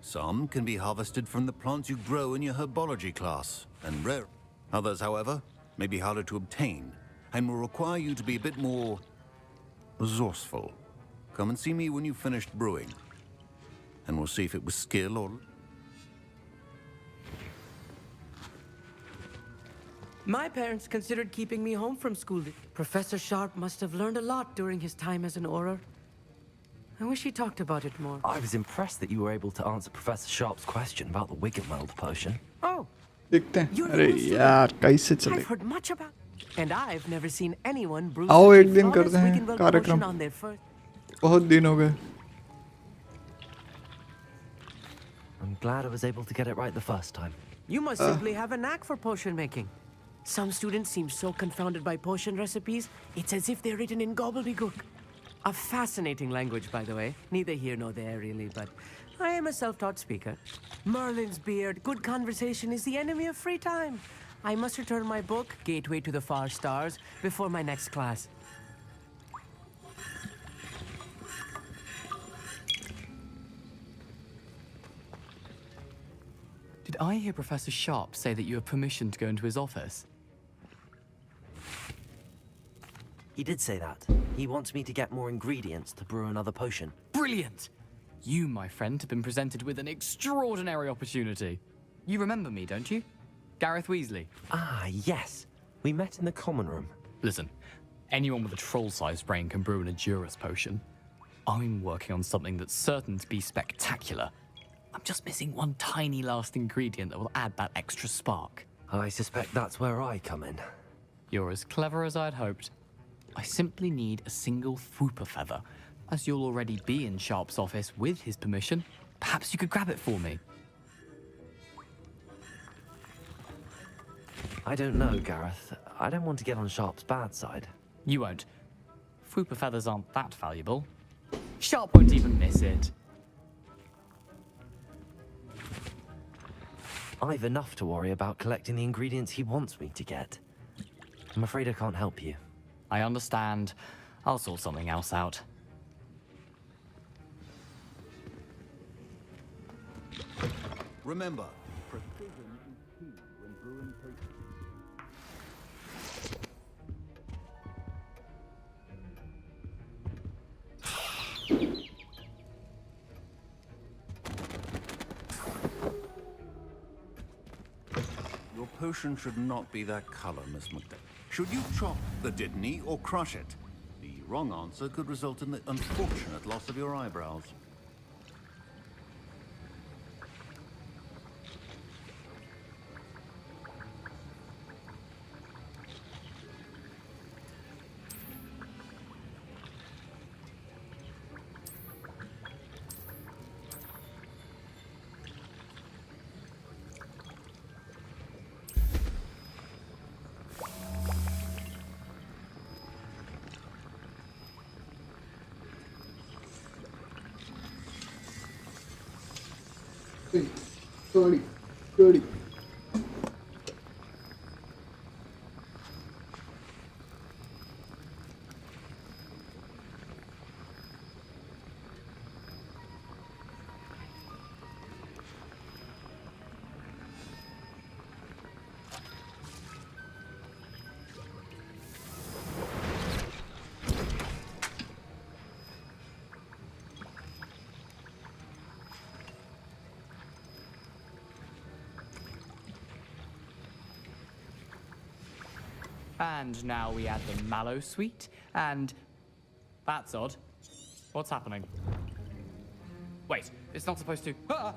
Speaker 14: Some can be harvested from the plants you grow in your herbology class, and rare. Others, however, may be harder to obtain, and will require you to be a bit more resourceful. Come and see me when you've finished brewing, and we'll see if it was skill or...
Speaker 19: My parents considered keeping me home from school. Professor Sharp must have learned a lot during his time as an Auror. I wish he talked about it more.
Speaker 8: I was impressed that you were able to answer Professor Sharp's question about the Wiggenweld potion.
Speaker 19: Oh,
Speaker 1: देखते हैं अरे यार कैसे चले
Speaker 19: I've heard much about, and I've never seen anyone brew
Speaker 1: आओ
Speaker 19: such a
Speaker 1: एक दिन
Speaker 19: flawless
Speaker 1: करते हैं
Speaker 19: Wiggenweld
Speaker 1: कार्यक्रम
Speaker 19: potion on their first.
Speaker 1: बहुत दिन हो गए
Speaker 8: I'm glad I was able to get it right the first time.
Speaker 19: You must simply have a knack for potion making. Some students seem so confounded by potion recipes, it's as if they're written in gobbledygook. A fascinating language, by the way. Neither here nor there, really, but I am a self-taught speaker. Merlin's beard, good conversation is the enemy of free time. I must return my book, Gateway to the Far Stars, before my next class.
Speaker 20: Did I hear Professor Sharp say that you have permission to go into his office?
Speaker 8: He did say that. He wants me to get more ingredients to brew another potion.
Speaker 20: Brilliant! You, my friend, have been presented with an extraordinary opportunity. You remember me, don't you? Gareth Weasley.
Speaker 8: Ah, yes. We met in the common room.
Speaker 20: Listen, anyone with a troll-sized brain can brew an Edurus potion. I'm working on something that's certain to be spectacular. I'm just missing one tiny last ingredient that will add that extra spark.
Speaker 8: I suspect that's where I come in.
Speaker 20: You're as clever as I'd hoped. I simply need a single Fwooper feather. As you'll already be in Sharp's office with his permission, perhaps you could grab it for me.
Speaker 8: I don't know, Gareth. I don't want to get on Sharp's bad side.
Speaker 20: You won't. Fwooper feathers aren't that valuable. Sharp won't even miss it.
Speaker 8: I've enough to worry about collecting the ingredients he wants me to get. I'm afraid I can't help you.
Speaker 20: I understand. I'll sort something else out.
Speaker 14: Remember, precision is key when brewing potions. Your potion should not be that color, Miss McDowell. Should you chop the Dittany or crush it? The wrong answer could result in the unfortunate loss of your eyebrows.
Speaker 1: Sorry.
Speaker 20: And now we add the mallow sweet, and that's odd. What's happening? Wait, it's not supposed to. Ah!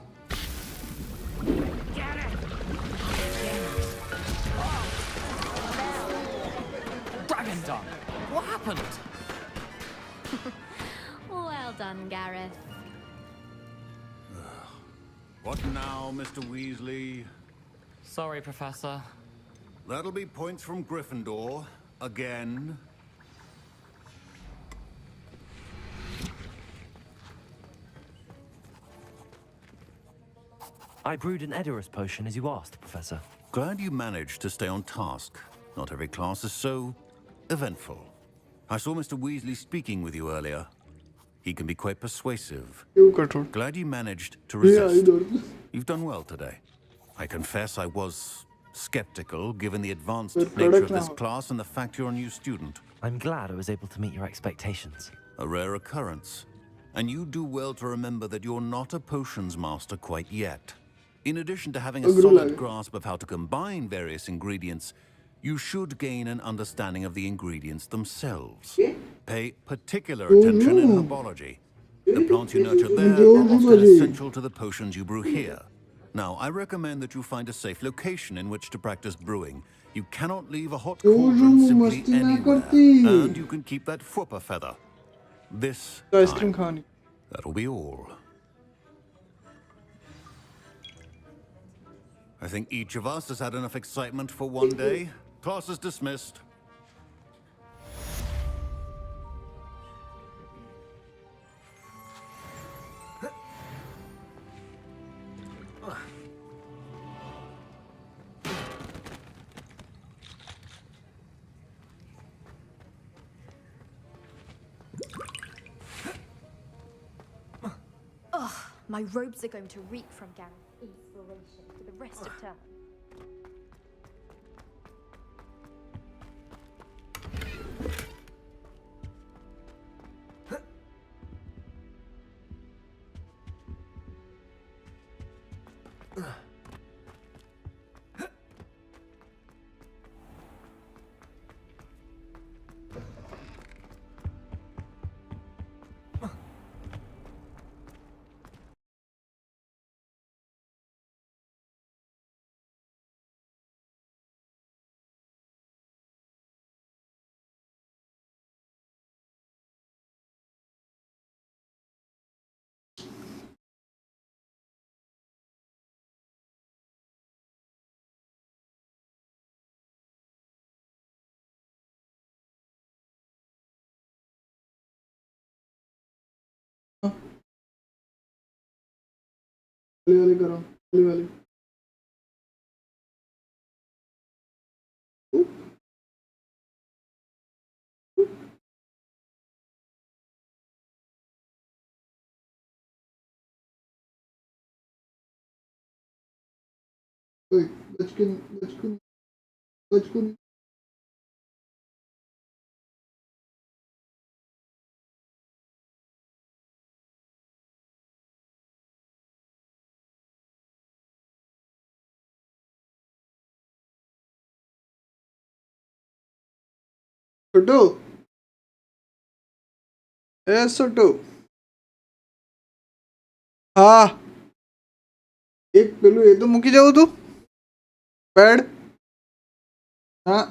Speaker 20: Get it! Dragon dung! What happened?
Speaker 3: Well done, Gareth.
Speaker 14: What now, Mr. Weasley?
Speaker 20: Sorry, Professor.
Speaker 14: That'll be points from Gryffindor. Again.
Speaker 5: I brewed an Edorus potion as you asked, Professor.
Speaker 14: Glad you managed to stay on task. Not every class is so eventful. I saw Mr. Weasley speaking with you earlier. He can be quite persuasive. Glad you managed to resist. You've done well today. I confess I was skeptical, given the advanced nature of this class and the fact you're a new student.
Speaker 5: I'm glad I was able to meet your expectations.
Speaker 14: A rare occurrence. And you do well to remember that you're not a potions master quite yet. In addition to having a solid grasp of how to combine various ingredients, you should gain an understanding of the ingredients themselves. Pay particular attention in herbology. The plants you nurture there are often essential to the potions you brew here. Now, I recommend that you find a safe location in which to practice brewing. You cannot leave a hot cauldron simply anywhere. And you can keep that Fwooper feather. This time, that'll be all. I think each of us has had enough excitement for one day. Class is dismissed.
Speaker 21: Ugh, my robes are going to reek from Gareth's inspiration for the rest of term.
Speaker 1: वाली करो वाली बचकुन छोटू छोटू हाँ एक पेलू ये तो मुकी जाओ तू पैड हाँ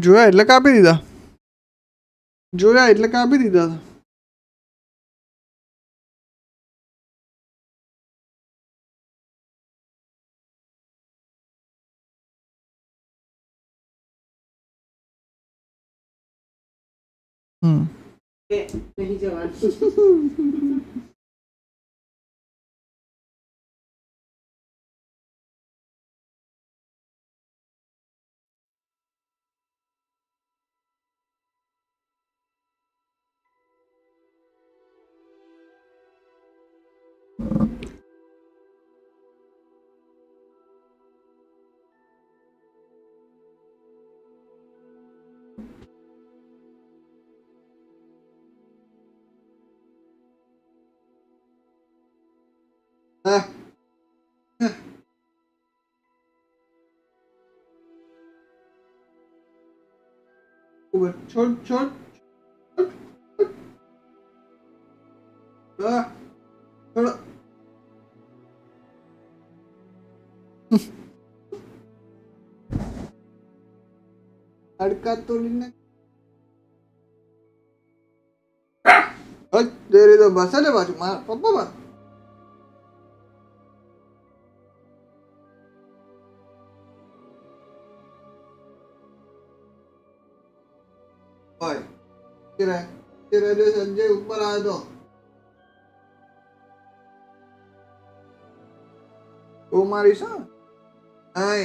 Speaker 1: ജോയ એટલે કાપી દીધા જોયા એટલે કાપી દીધા
Speaker 10: नहीं जवान
Speaker 1: छोड़ छोड़ छोड़ अड़का तो नहीं तेरी तो बसले बाजू मार पप्पा मार ओए तेरे जो संजय ऊपर आया तो वो मारी सा आई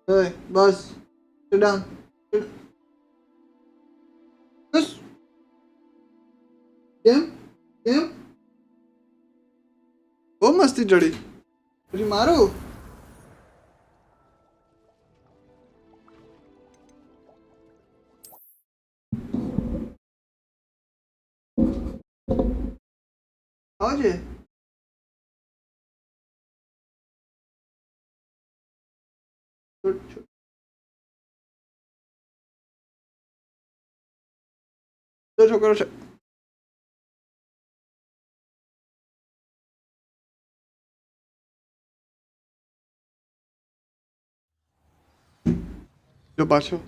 Speaker 1: Hey, boss, sit down. Bus. Game. वो मस्ती चढ़ी तुझे मारो आओ जे छोकरो जो पाछो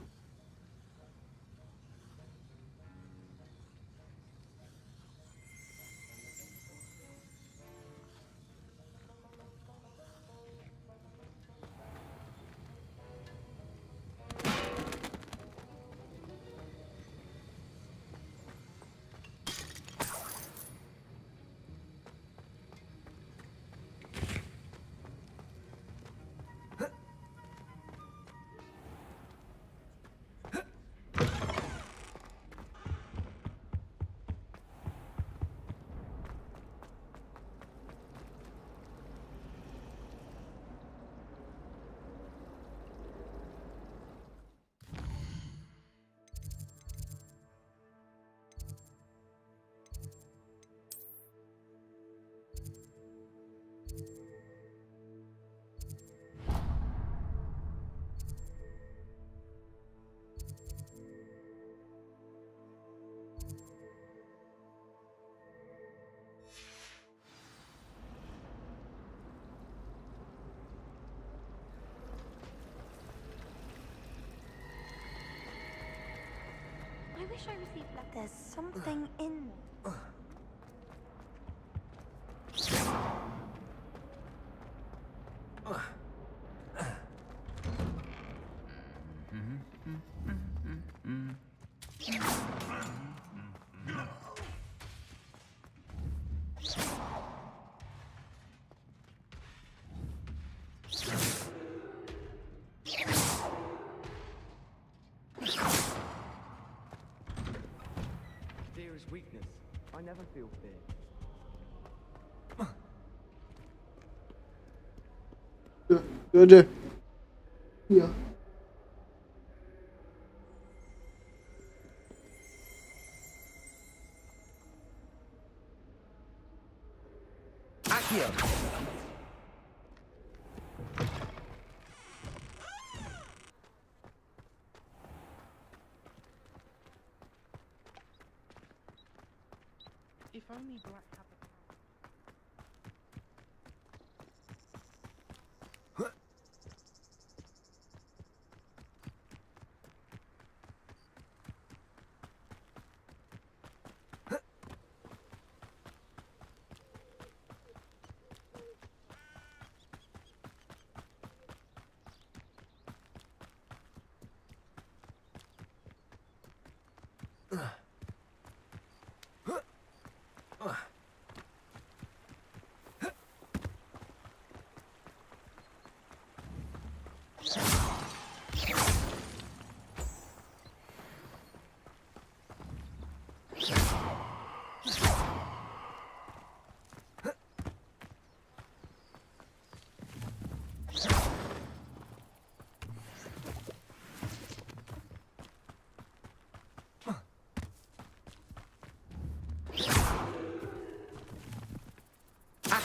Speaker 3: I wish I received like there's something in
Speaker 18: Fear is weakness. I never feel fear.
Speaker 1: Good. Yeah.
Speaker 5: Accio.
Speaker 16: If only Black had the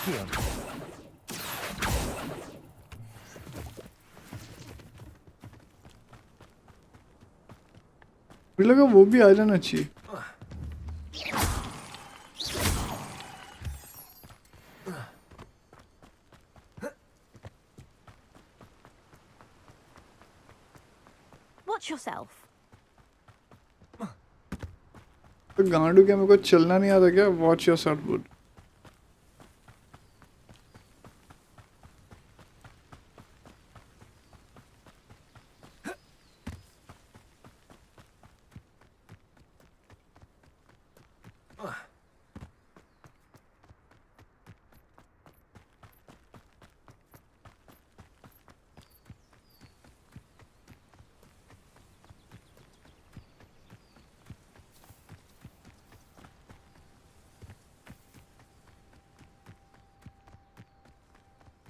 Speaker 5: Here.
Speaker 1: मुझे लगा वो भी आ जाना चाहिए.
Speaker 21: Watch yourself.
Speaker 1: तो गांडू क्या मेरे को चलना नहीं आता क्या? Watch yourself, bud.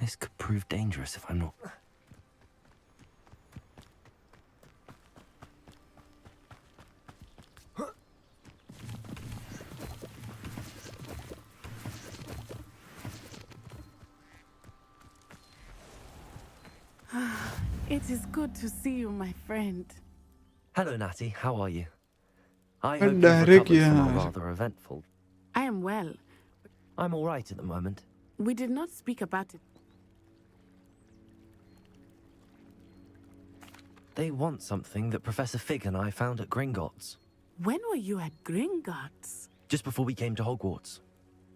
Speaker 5: This could prove dangerous if I'm not...
Speaker 16: It is good to see you, my friend.
Speaker 5: Hello, Natty. How are you? I
Speaker 1: मैं
Speaker 5: hope you've
Speaker 1: डायरेक्ट
Speaker 5: recovered
Speaker 1: यहाँ
Speaker 5: from a
Speaker 1: uh
Speaker 5: rather eventful...
Speaker 16: I am well.
Speaker 5: I'm all right at the moment.
Speaker 16: We did not speak about it.
Speaker 5: They want something that Professor Fig and I found at Gringotts.
Speaker 16: When were you at Gringotts?
Speaker 5: Just before we came to Hogwarts.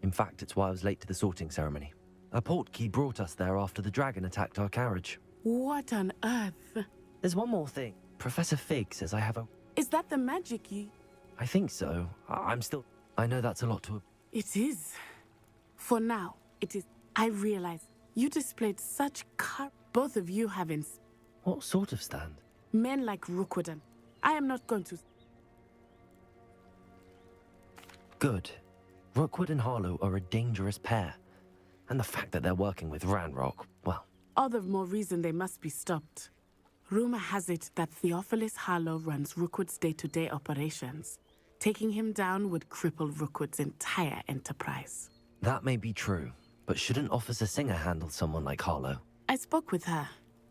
Speaker 5: In fact, it's why I was late to the sorting ceremony. A portkey brought us there after the dragon attacked our carriage.
Speaker 16: What on earth?
Speaker 5: There's one more thing. Professor Fig says I have a...
Speaker 16: Is that the magic key?
Speaker 5: I think so. I'm still... I know that's a lot to...
Speaker 16: It is. For now, it is. I realize you displayed such both of you have
Speaker 5: What sort of stand?
Speaker 16: men like Rookwood. I am not going to...
Speaker 5: Good. Rookwood and Harlow are a dangerous pair. And the fact that they're working with Ranrock, well...
Speaker 16: All the more reason they must be stopped. Rumor has it that Theophilus Harlow runs Rookwood's day-to-day operations. Taking him down would cripple Rookwood's entire enterprise.
Speaker 5: That may be true, but shouldn't Officer Singer handle someone like Harlow?
Speaker 16: I spoke with her.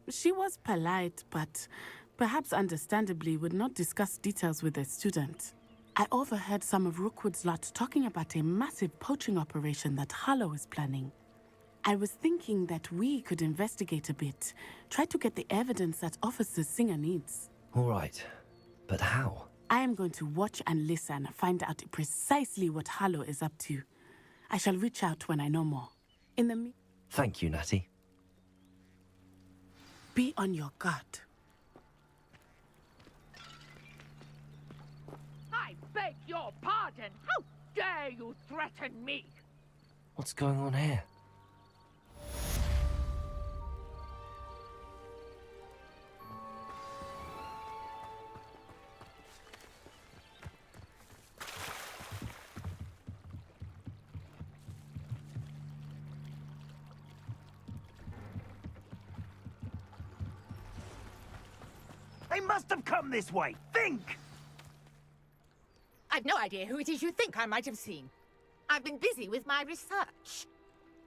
Speaker 16: She was polite, but perhaps understandably would not discuss details with a student. I overheard some of Rookwood's lot talking about a massive poaching operation that Harlow is planning. I was thinking that we could investigate a bit, try to get the evidence that Officer Singer needs.
Speaker 5: All right, but how?
Speaker 16: I am going to watch and listen, find out precisely what Harlow is up to. I shall reach out when I know more. In the
Speaker 5: Thank you, Natty.
Speaker 16: Be on your guard.
Speaker 7: I beg your pardon. How dare you threaten me?
Speaker 5: What's going on here?
Speaker 10: They must have come this way. Think!
Speaker 9: I've no idea who it is you think I might have seen. I've been busy with my research.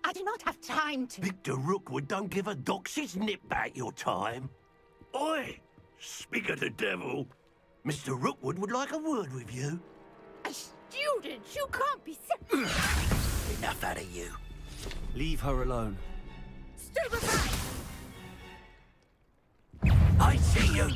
Speaker 9: I do not have time to...
Speaker 12: Victor Rookwood don't give a doxy's nip back your time. Oi! Speak of the devil. Mr. Rookwood would like a word with you.
Speaker 9: A student? You can't be...
Speaker 12: Enough out of you.
Speaker 5: Leave her alone.
Speaker 9: Stand aside!
Speaker 12: I see you!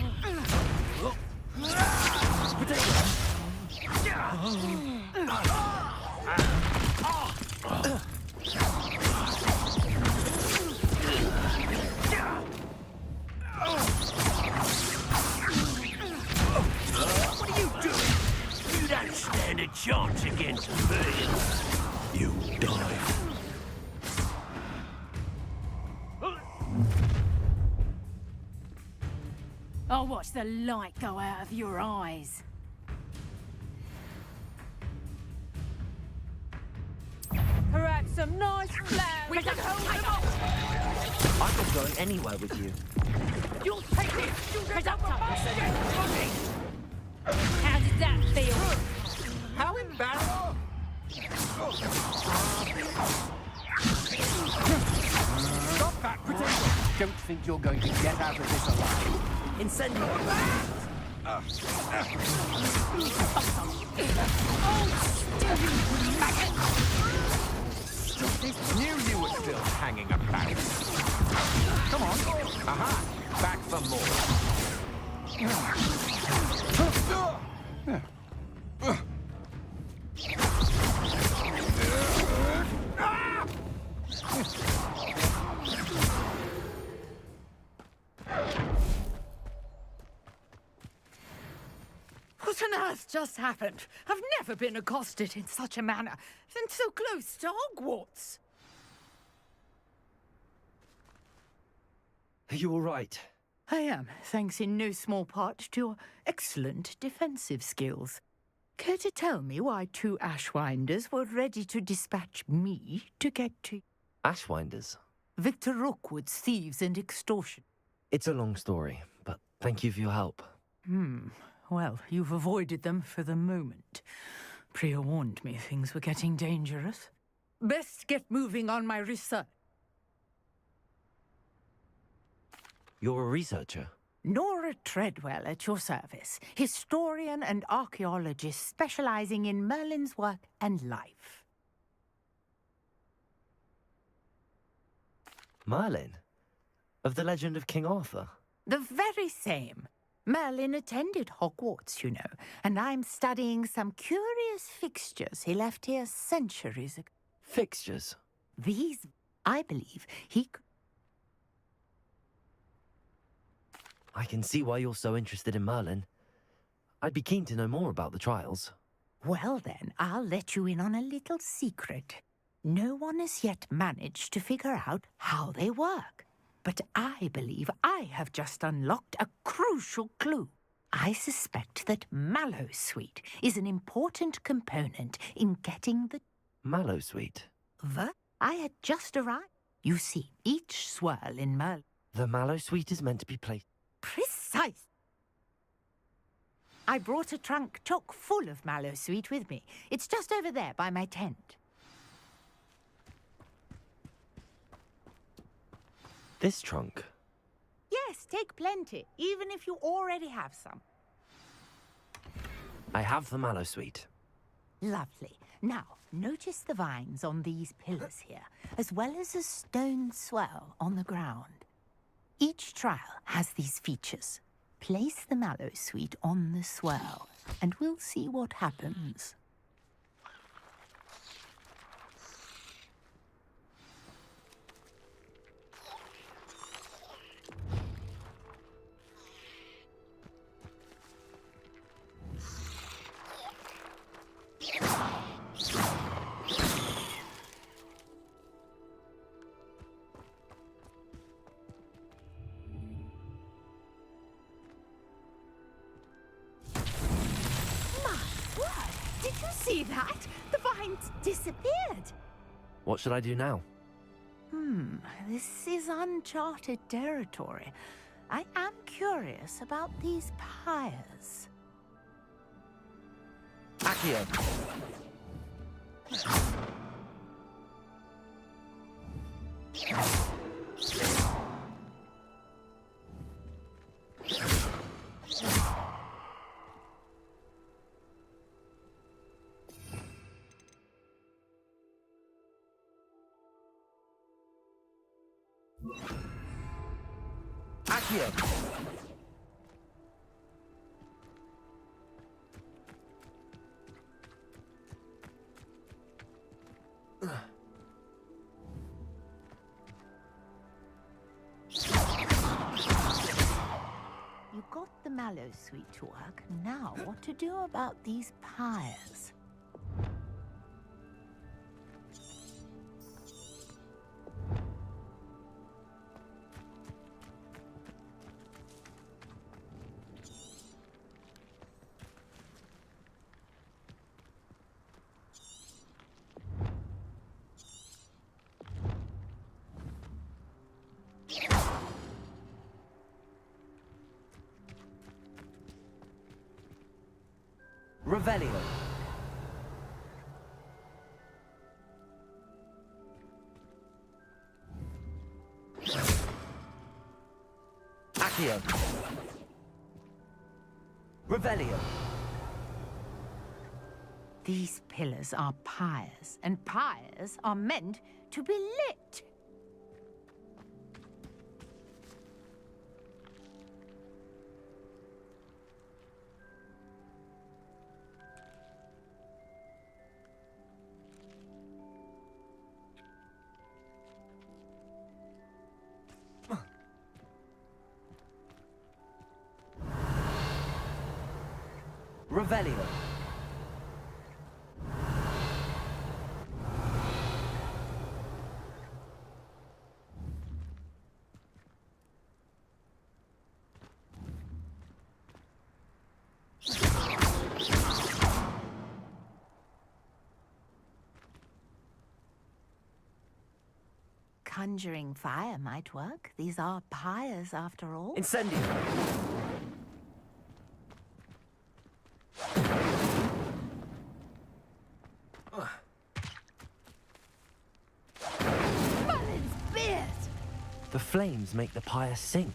Speaker 10: What are you doing? You don't stand a chance against me.
Speaker 12: You die.
Speaker 13: I'll watch the light go out of your eyes. Perhaps some nice flowers.
Speaker 9: We can hold them off!
Speaker 5: I'm not going anywhere with you.
Speaker 9: You'll take it!
Speaker 13: Shut up, Thompson. How did that feel?
Speaker 10: How embarrassing! Stop that, pretender! Don't think you're going to get out of this alive.
Speaker 19: Incendio!
Speaker 10: Knew you were still hanging about. Come on. Aha! Back for more.
Speaker 9: What on earth just happened? I've never been accosted in such a manner, and so close to Hogwarts.
Speaker 15: Are you all right?
Speaker 9: I am, thanks in no small part to your excellent defensive skills. Care to tell me why 2 Ashwinders were ready to dispatch me to get to
Speaker 15: Ashwinders?
Speaker 9: Victor Rookwood's thieves and extortion?
Speaker 15: It's a long story, but thank you for your help.
Speaker 9: Well, you've avoided them for the moment. Kreo warned me things were getting dangerous. Best get moving on my research.
Speaker 15: You're a researcher?
Speaker 9: Nora Treadwell at your service, historian and archaeologist specializing in Merlin's work and life.
Speaker 15: Merlin? Of the legend of King Arthur?
Speaker 9: The very same. Merlin attended Hogwarts, you know, and I'm studying some curious fixtures he left here centuries ago.
Speaker 15: Fixtures?
Speaker 9: These, I believe, he could...
Speaker 15: I can see why you're so interested in Merlin. I'd be keen to know more about the trials.
Speaker 9: Well then, I'll let you in on a little secret. No one has yet managed to figure out how they work. But I believe I have just unlocked a crucial clue. I suspect that Mallowsweet is an important component in getting the...
Speaker 15: Mallowsweet?
Speaker 9: I had just arrived. You see, each swirl in Merlin...
Speaker 15: The Mallowsweet is meant to be placed...
Speaker 9: Precise! I brought a trunk chock full of Mallowsweet with me. It's just over there by my tent.
Speaker 15: This trunk?
Speaker 9: Yes, take plenty, even if you already have some.
Speaker 15: I have the Mallowsweet.
Speaker 9: Lovely. Now, notice the vines on these pillars here, as well as a stone swell on the ground. Each trial has these features. Place the Mallowsweet on the swell, and we'll see what happens. See that? The vines disappeared.
Speaker 15: What should I do now?
Speaker 9: This is uncharted territory. I am curious about these pyres.
Speaker 15: Accio! Accio!
Speaker 9: You got the Mallowsweet to work. Now, what to do about these pyres?
Speaker 15: Revelio. Accio. Revelio.
Speaker 9: These pillars are pyres, and pyres are meant to be lit.
Speaker 15: Revelio.
Speaker 9: Conjuring fire might work. These are pyres, after all.
Speaker 15: Incendio.
Speaker 9: Merlin's beard!
Speaker 15: The flames make the pyre sink.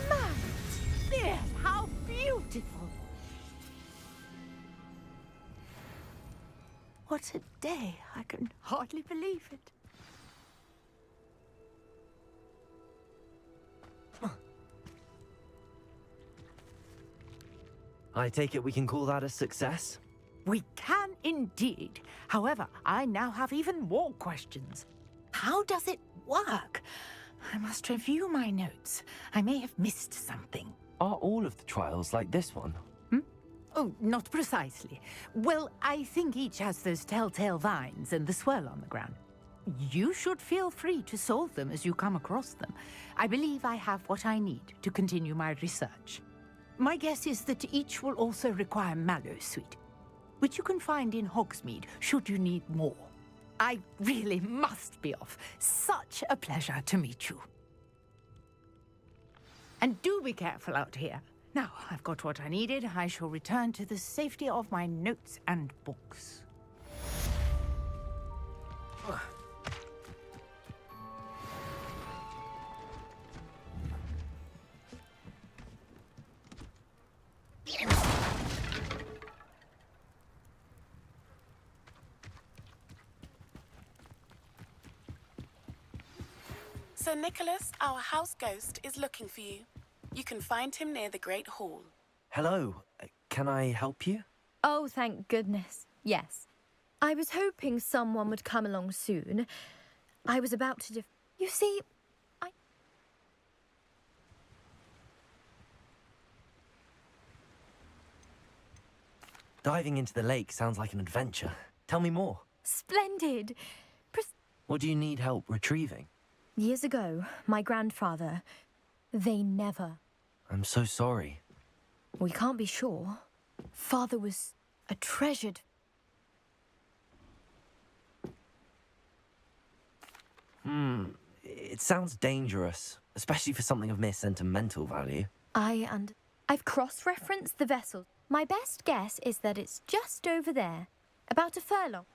Speaker 9: Merlin's beard! How beautiful! What a day! I can hardly believe it.
Speaker 15: I take it we can call that a success?
Speaker 9: We can indeed. However, I now have even more questions. How does it work? I must review my notes. I may have missed something.
Speaker 15: Are all of the trials like this one?
Speaker 9: Oh, not precisely. Well, I think each has those telltale vines and the swirl on the ground. You should feel free to solve them as you come across them. I believe I have what I need to continue my research. My guess is that each will also require mallow sweet, which you can find in Hogsmeade should you need more. I really must be off. Such a pleasure to meet you. And do be careful out here. Now, I've got what I needed. I shall return to the safety of my notes and books.
Speaker 6: Sir Nicholas, our house ghost, is looking for you. You can find him near the Great Hall.
Speaker 15: Hello. Can I help you?
Speaker 21: Oh, thank goodness. Yes. I was hoping someone would come along soon. I was about to You see,
Speaker 15: Diving into the lake sounds like an adventure. Tell me more.
Speaker 21: Splendid.
Speaker 15: What do you need help retrieving?
Speaker 21: Years ago, my grandfather, they never...
Speaker 15: I'm so sorry.
Speaker 21: We can't be sure. Father was a treasured...
Speaker 15: It sounds dangerous, especially for something of mere sentimental value.
Speaker 21: I've cross-referenced the vessel. My best guess is that it's just over there, about a furlong.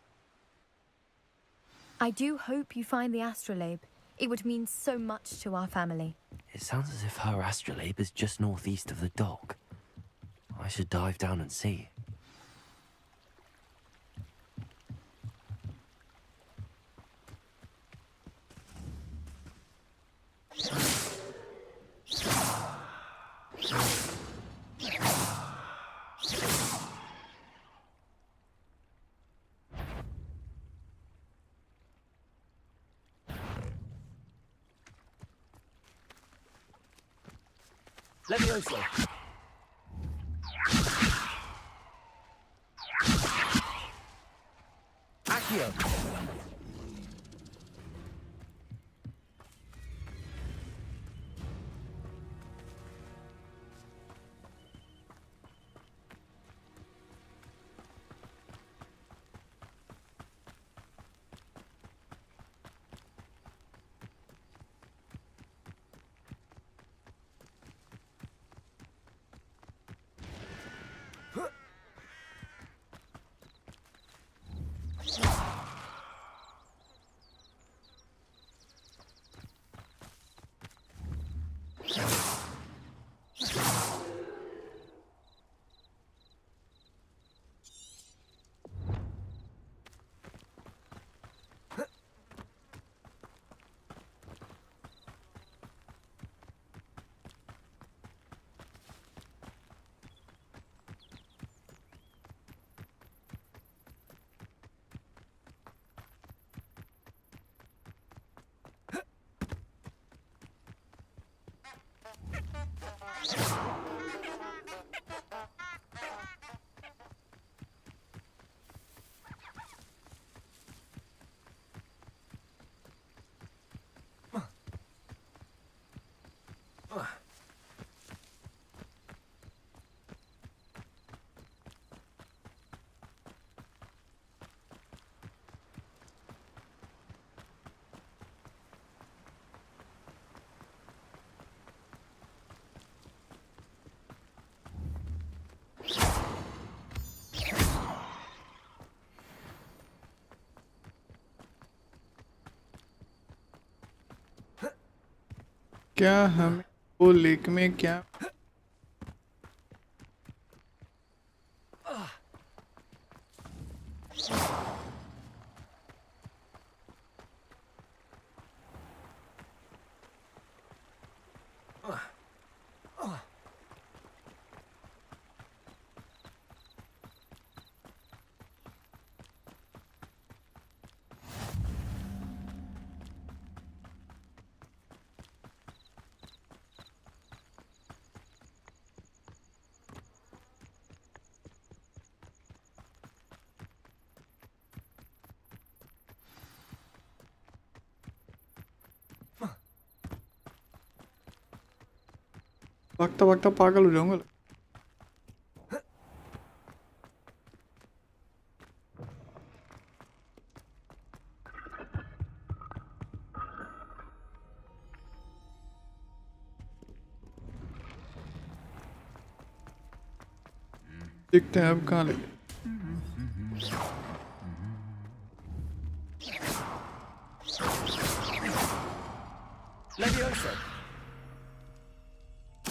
Speaker 21: I do hope you find the astrolabe. It would mean so much to our family.
Speaker 15: It sounds as if her astrolabe is just northeast of the dock. I should dive down and see. Levioso. Accio.
Speaker 1: क्या हमें वो lake में क्या भागता भागता पागल हो जाऊंगा। देखते हैं अब कहाँ लगे।
Speaker 5: Leviosa.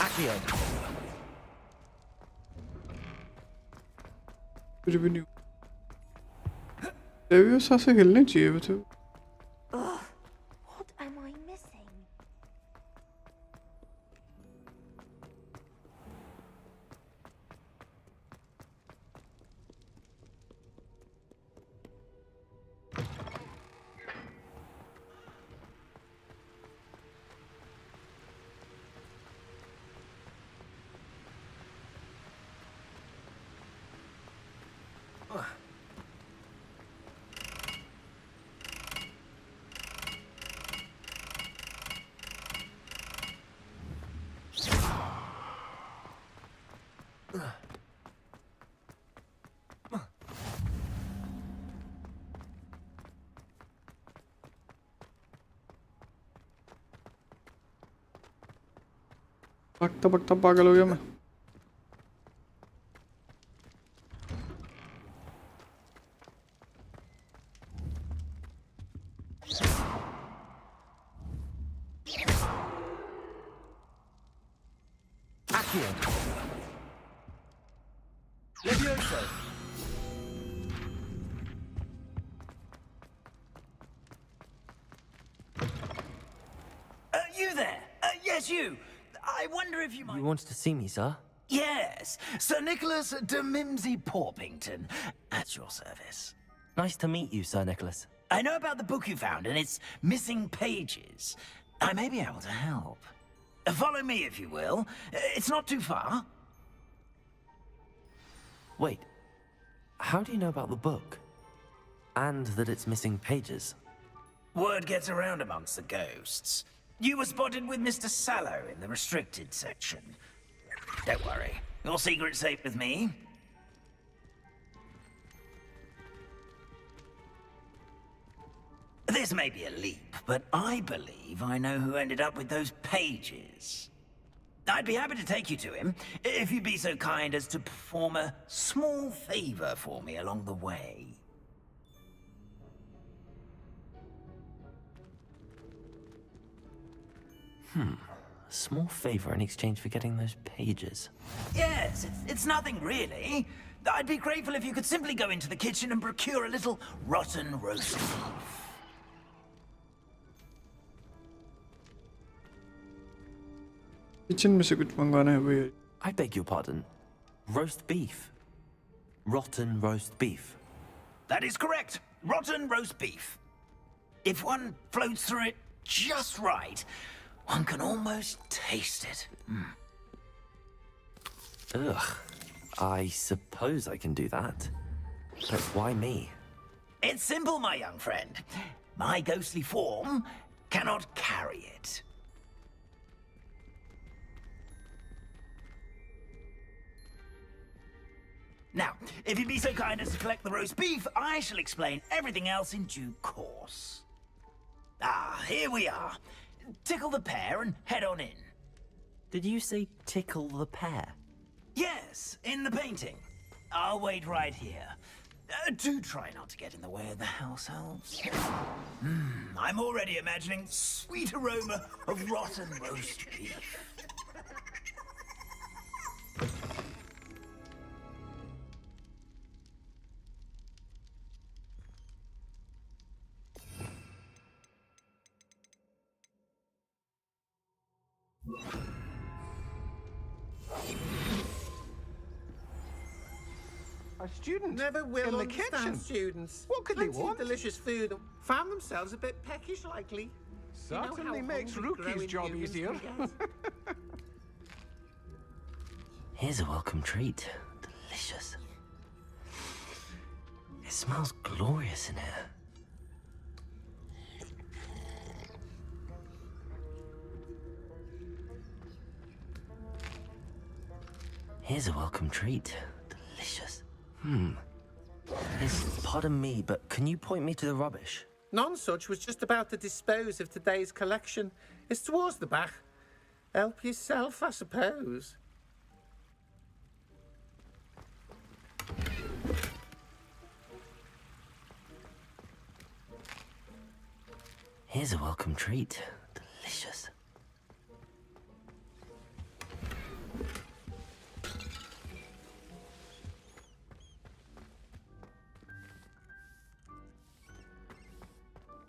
Speaker 5: Accio.
Speaker 1: कुछ भी नहीं। लेवियोसा से खेलने चाहिए वैसे।
Speaker 3: What am I missing?
Speaker 1: भागता भागता पागल हो गया मैं।
Speaker 5: Accio. Leviosa. You there? Yes, you. I wonder if you might...
Speaker 15: You wanted to see me, sir?
Speaker 10: Yes, Sir Nicholas de Mimsy Porpington, at your service.
Speaker 15: Nice to meet you, Sir Nicholas.
Speaker 10: I know about the book you found and its missing pages. I may be able to help. Follow me, if you will. It's not too far.
Speaker 15: Wait, how do you know about the book? And that it's missing pages?
Speaker 10: Word gets around amongst the ghosts. You were spotted with Mr. Sallow in the restricted section. Don't worry, your secret's safe with me. This may be a leap, but I believe I know who ended up with those pages. I'd be happy to take you to him, if you'd be so kind as to perform a small favor for me along the way.
Speaker 15: A small favor in exchange for getting those pages.
Speaker 10: Yes, it's nothing really. I'd be grateful if you could simply go into the kitchen and procure a little rotten roast beef.
Speaker 1: Kitchen में से कुछ मंगवाना है भैया।
Speaker 15: I beg your pardon. Roast beef. Rotten roast beef.
Speaker 10: That is correct. Rotten roast beef. If one floats through it just right, one can almost taste it.
Speaker 15: Ugh. I suppose I can do that. But why me?
Speaker 10: It's simple, my young friend. My ghostly form cannot carry it. Now, if you'd be so kind as to collect the roast beef, I shall explain everything else in due course. Ah, here we are. Tickle the pear and head on in.
Speaker 15: Did you say tickle the pear?
Speaker 10: Yes, in the painting. I'll wait right here.
Speaker 4: Do try not to get in the way of the house elves. I'm already imagining sweet aroma of rotten roast beef.
Speaker 22: A student
Speaker 10: Never will
Speaker 22: in the
Speaker 10: understand
Speaker 22: kitchen.
Speaker 10: students.
Speaker 22: What could they
Speaker 10: Plenty of
Speaker 22: want?
Speaker 10: delicious food. Found themselves a bit peckish lately. You know how
Speaker 22: Certainly makes
Speaker 10: hungry
Speaker 22: Rookie's
Speaker 10: growing
Speaker 22: job
Speaker 10: humans
Speaker 22: easier.
Speaker 10: can get.
Speaker 5: Here's a welcome treat. Delicious. It smells glorious in here. Here's a welcome treat. Delicious. Pardon me, but can you point me to the rubbish?
Speaker 10: Nonsuch was just about to dispose of today's collection. It's towards the back. Help yourself, I suppose.
Speaker 5: Here's a welcome treat. Delicious.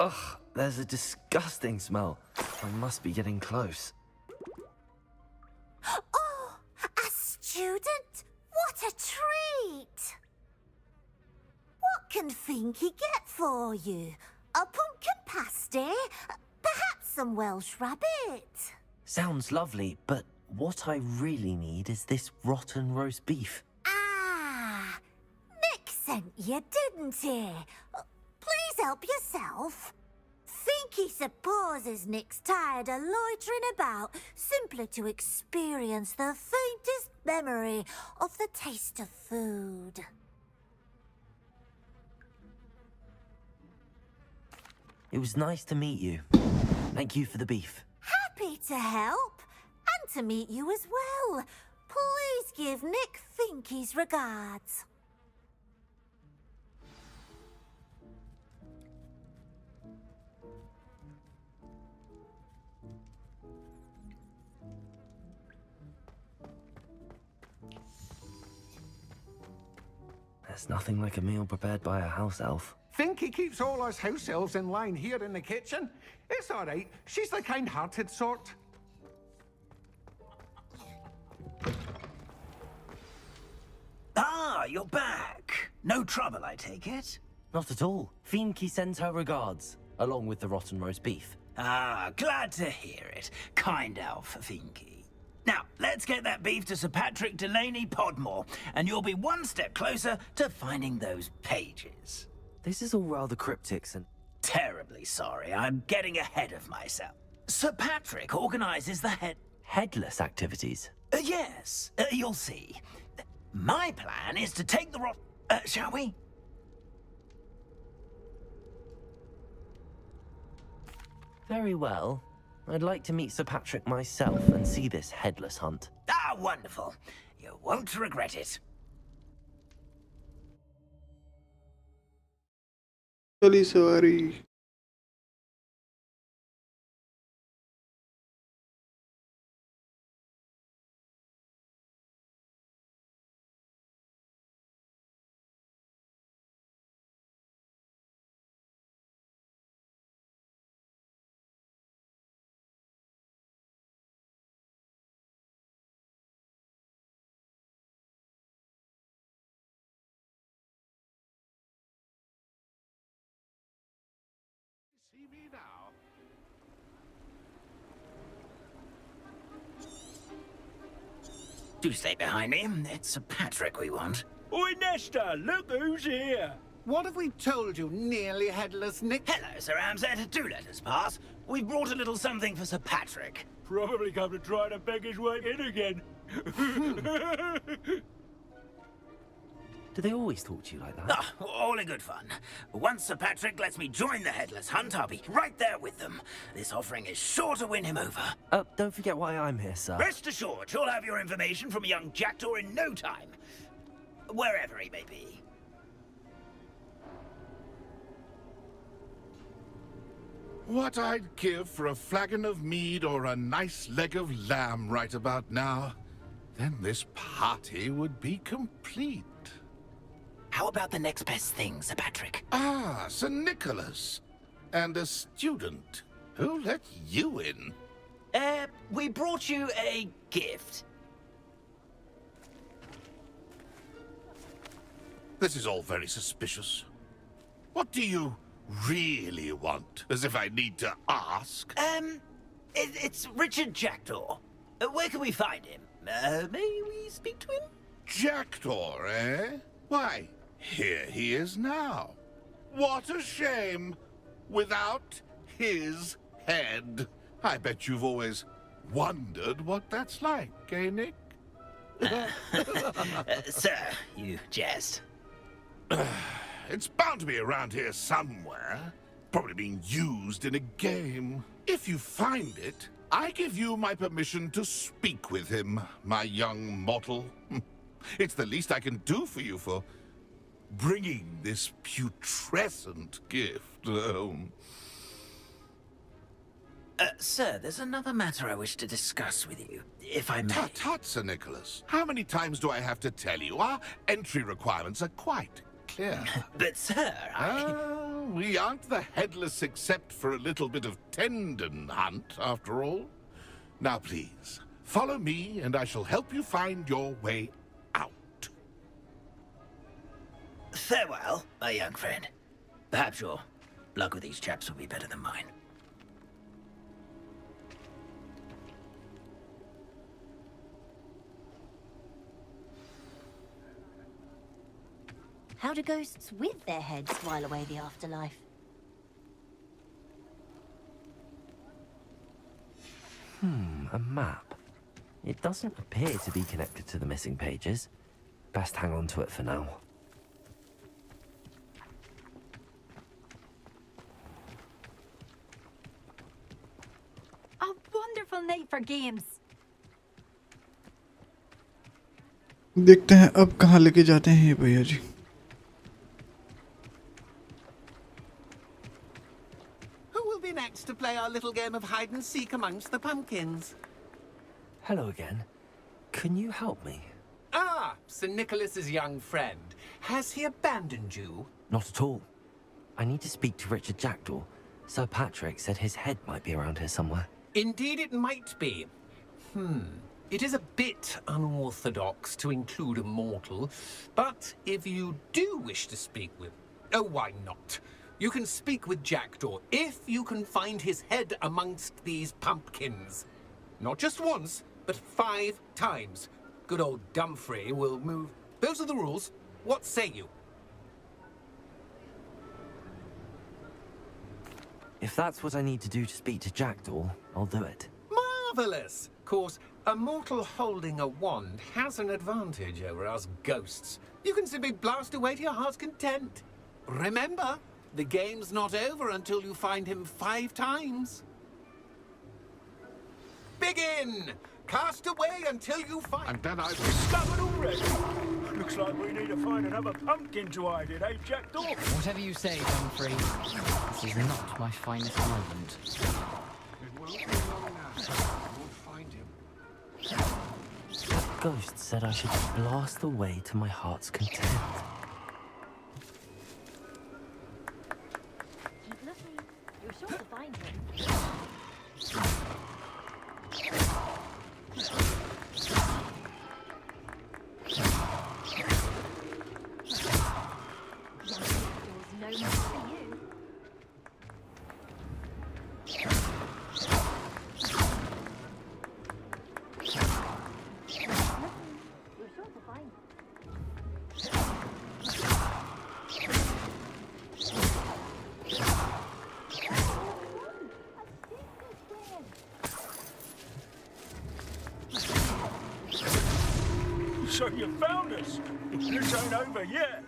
Speaker 5: Ugh, there's a disgusting smell. I must be getting close.
Speaker 3: Oh, a student? What a treat! What can Finky get for you? A pumpkin pasty? Perhaps some Welsh rabbit?
Speaker 5: Sounds lovely, but what I really need is this rotten roast beef.
Speaker 3: Ah, Nick sent you, didn't he? Please help yourself. Finky supposes Nick's tired of loitering about simply to experience the faintest memory of the taste of food.
Speaker 5: It was nice to meet you. Thank you for the beef.
Speaker 3: Happy to help, and to meet you as well. Please give Nick Finky's regards.
Speaker 5: There's nothing like a meal prepared by a house elf.
Speaker 22: Finky keeps all us house elves in line here in the kitchen. It's all right. She's the kind-hearted sort.
Speaker 4: Ah, you're back. No trouble, I take it?
Speaker 5: Not at all. Finky sends her regards, along with the rotten roast beef.
Speaker 4: Ah, glad to hear it. Kind elf, Finky. Now, let's get that beef to Sir Patrick Delaney Podmore, and you'll be one step closer to finding those pages.
Speaker 5: This is all rather cryptic and...
Speaker 4: Terribly sorry, I'm getting ahead of myself. Sir Patrick organises the
Speaker 5: Headless activities?
Speaker 4: Yes, you'll see. My plan is to take the shall we?
Speaker 5: Very well. I'd like to meet Sir Patrick myself and see this headless hunt.
Speaker 4: Ah, wonderful. You won't regret it.
Speaker 1: चली सवारी
Speaker 22: See me now.
Speaker 4: Do stay behind me. It's Sir Patrick we want.
Speaker 22: Oi, Nesta, look who's here. What have we told you, nearly headless Nick?
Speaker 4: Hello, Sir Ramsed. Do let us pass. We've brought a little something for Sir Patrick.
Speaker 22: Probably come to try to beg his way in again.
Speaker 5: Do they always talk to you like that?
Speaker 4: Ah, all in good fun. Once Sir Patrick lets me join the Headless Hunt, I'll be right there with them. This offering is sure to win him over.
Speaker 5: Don't forget why I'm here, sir.
Speaker 4: Rest assured, you'll have your information from a young jackdaw in no time. Wherever he may be.
Speaker 2: What I'd give for a flagon of mead or a nice leg of lamb right about now. Then this party would be complete.
Speaker 4: How about the next best thing, Sir Patrick?
Speaker 2: Ah, Sir Nicholas. And a student. Who let you in?
Speaker 4: We brought you a gift.
Speaker 2: This is all very suspicious. What do you really want? As if I need to ask.
Speaker 4: It's Richard Jackdaw. Where can we find him? May we speak to him?
Speaker 2: Jackdaw, eh? Why, here he is now. What a shame. Without his head. I bet you've always wondered what that's like, eh, Nick?
Speaker 4: Sir, you jest.
Speaker 2: It's bound to be around here somewhere. Probably being used in a game. If you find it, I give you my permission to speak with him, my young mortal. It's the least I can do for you for bringing this putrescent gift home.
Speaker 4: Sir, there's another matter I wish to discuss with you, if I may.
Speaker 2: Tut, tut, Sir Nicholas. How many times do I have to tell you? Our entry requirements are quite clear.
Speaker 4: But, sir,
Speaker 2: we aren't the headless except for a little bit of tendon hunt, after all. Now, please, follow me, and I shall help you find your way out.
Speaker 4: Farewell, my young friend. Perhaps your luck with these chaps will be better than mine.
Speaker 3: How do ghosts with their heads while away the afterlife?
Speaker 15: A map. It doesn't appear to be connected to the missing pages. Best hang on to it for now.
Speaker 21: A wonderful night for games.
Speaker 1: देखते हैं अब कहाँ लेके जाते हैं ये भैया जी.
Speaker 22: Next to play our little game of hide and seek amongst the pumpkins.
Speaker 15: Hello again. Can you help me?
Speaker 22: Ah, Sir Nicholas's young friend. Has he abandoned you?
Speaker 15: Not at all. I need to speak to Richard Jackdaw. Sir Patrick said his head might be around here somewhere.
Speaker 22: Indeed it might be. It is a bit unorthodox to include a mortal, but if you do wish to speak with... Oh, why not? You can speak with Jackdaw if you can find his head amongst these pumpkins. Not just once, but 5 times. Good old Dumfrey will move. Those are the rules. What say you?
Speaker 15: If that's what I need to do to speak to Jackdaw, I'll do it.
Speaker 22: Marvellous! Of course, a mortal holding a wand has an advantage over us ghosts. You can simply blast away to your heart's content. Remember, the game's not over until you find him 5 times. Begin! Cast away until you find...
Speaker 11: And then I've discovered already. Looks like we need to find another pumpkin to hide in, eh, Jackdaw?
Speaker 23: Whatever you say, Dumfrey. This is not my finest moment.
Speaker 22: It won't be long now. We'll find him.
Speaker 15: That ghost said I should blast away to my heart's content.
Speaker 3: You're sure to find him. No more for you. You're sure to find him.
Speaker 11: So you found us. This ain't over yet.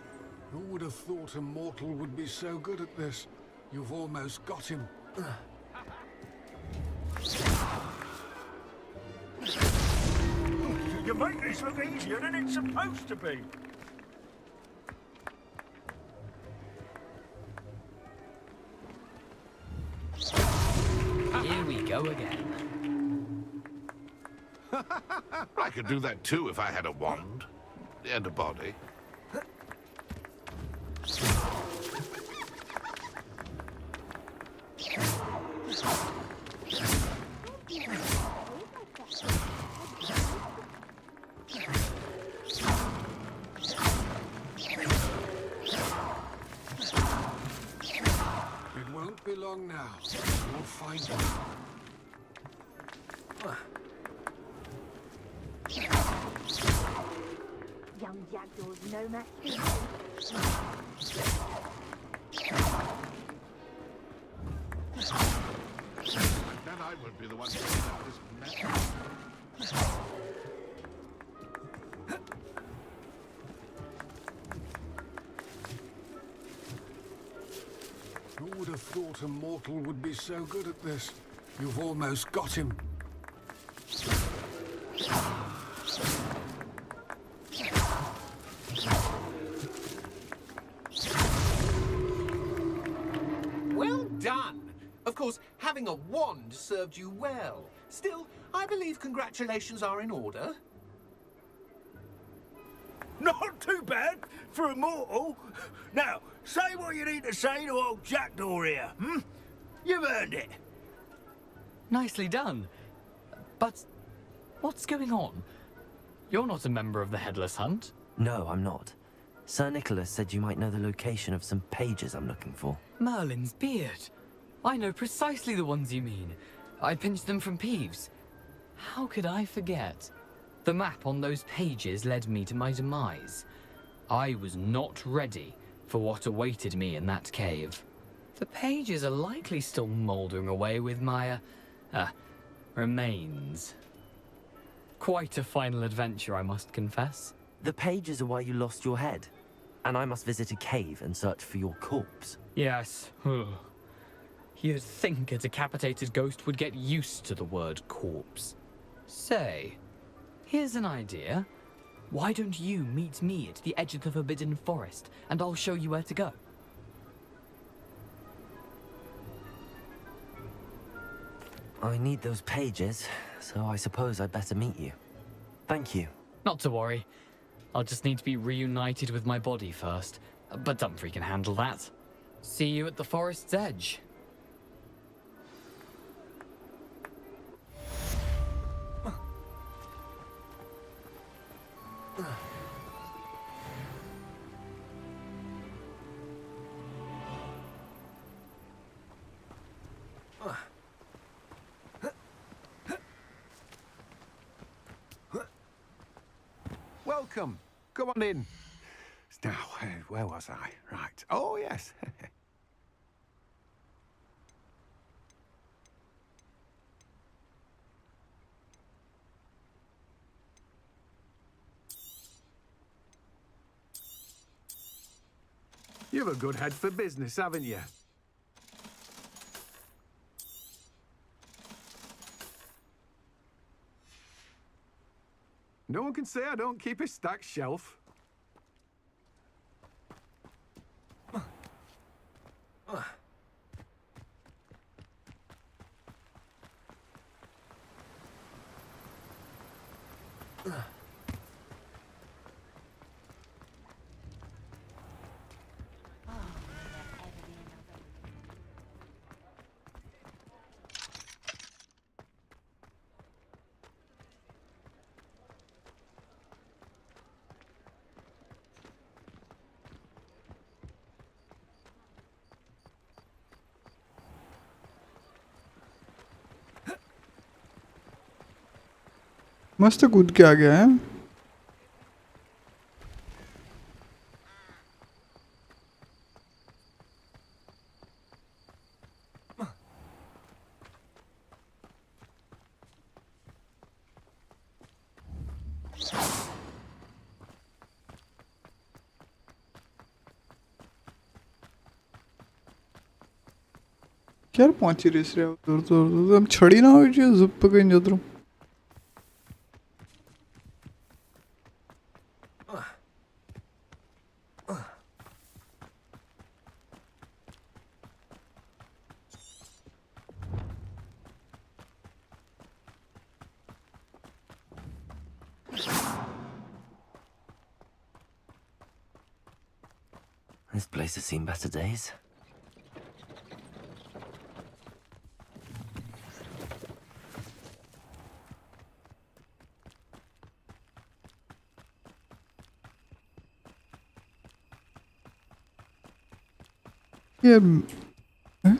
Speaker 22: Who would have thought Immortal would be so good at this? You've almost got him.
Speaker 11: You make this look easier than it's supposed to be.
Speaker 23: Here we go again.
Speaker 2: I could do that too if I had a wand and a body.
Speaker 8: It won't be long now. We'll find it.
Speaker 7: Young jackdaws no match.
Speaker 2: Then I would be the one to set up this mess.
Speaker 8: Who would have thought Immortal would be so good at this? You've almost got him.
Speaker 22: Well done. Of course, having a wand served you well. Still, I believe congratulations are in order.
Speaker 11: Not too bad for Immortal. Now, say what you need to say to old Jackdaw here, hmm? You've earned it.
Speaker 23: Nicely done. But what's going on? You're not a member of the Headless Hunt.
Speaker 15: No, I'm not. Sir Nicholas said you might know the location of some pages I'm looking for.
Speaker 23: Merlin's beard. I know precisely the ones you mean. I pinched them from Peeves. How could I forget? The map on those pages led me to my demise. I was not ready for what awaited me in that cave. The pages are likely still mouldering away with my, remains. Quite a final adventure, I must confess.
Speaker 15: The pages are why you lost your head, and I must visit a cave and search for your corpse.
Speaker 23: Yes. You'd think a decapitated ghost would get used to the word corpse. Say, here's an idea. Why don't you meet me at the edge of the Forbidden Forest, and I'll show you where to go?
Speaker 15: I need those pages, so I suppose I'd better meet you. Thank you.
Speaker 23: Not to worry. I'll just need to be reunited with my body first. But Dumfries can handle that. See you at the forest's edge.
Speaker 8: Welcome. Come on in. Now, where was I? Right. Oh, yes. You've a good head for business, haven't you? No one can say I don't keep a stacked shelf.
Speaker 1: मस्त कूद के आ गया है. क्या पहुंची race रे दूर दूर दूर हम छड़ी ना हो जो जुप पे कहीं जाते रहो.
Speaker 15: This place has seen better days.
Speaker 1: Yeah. Huh?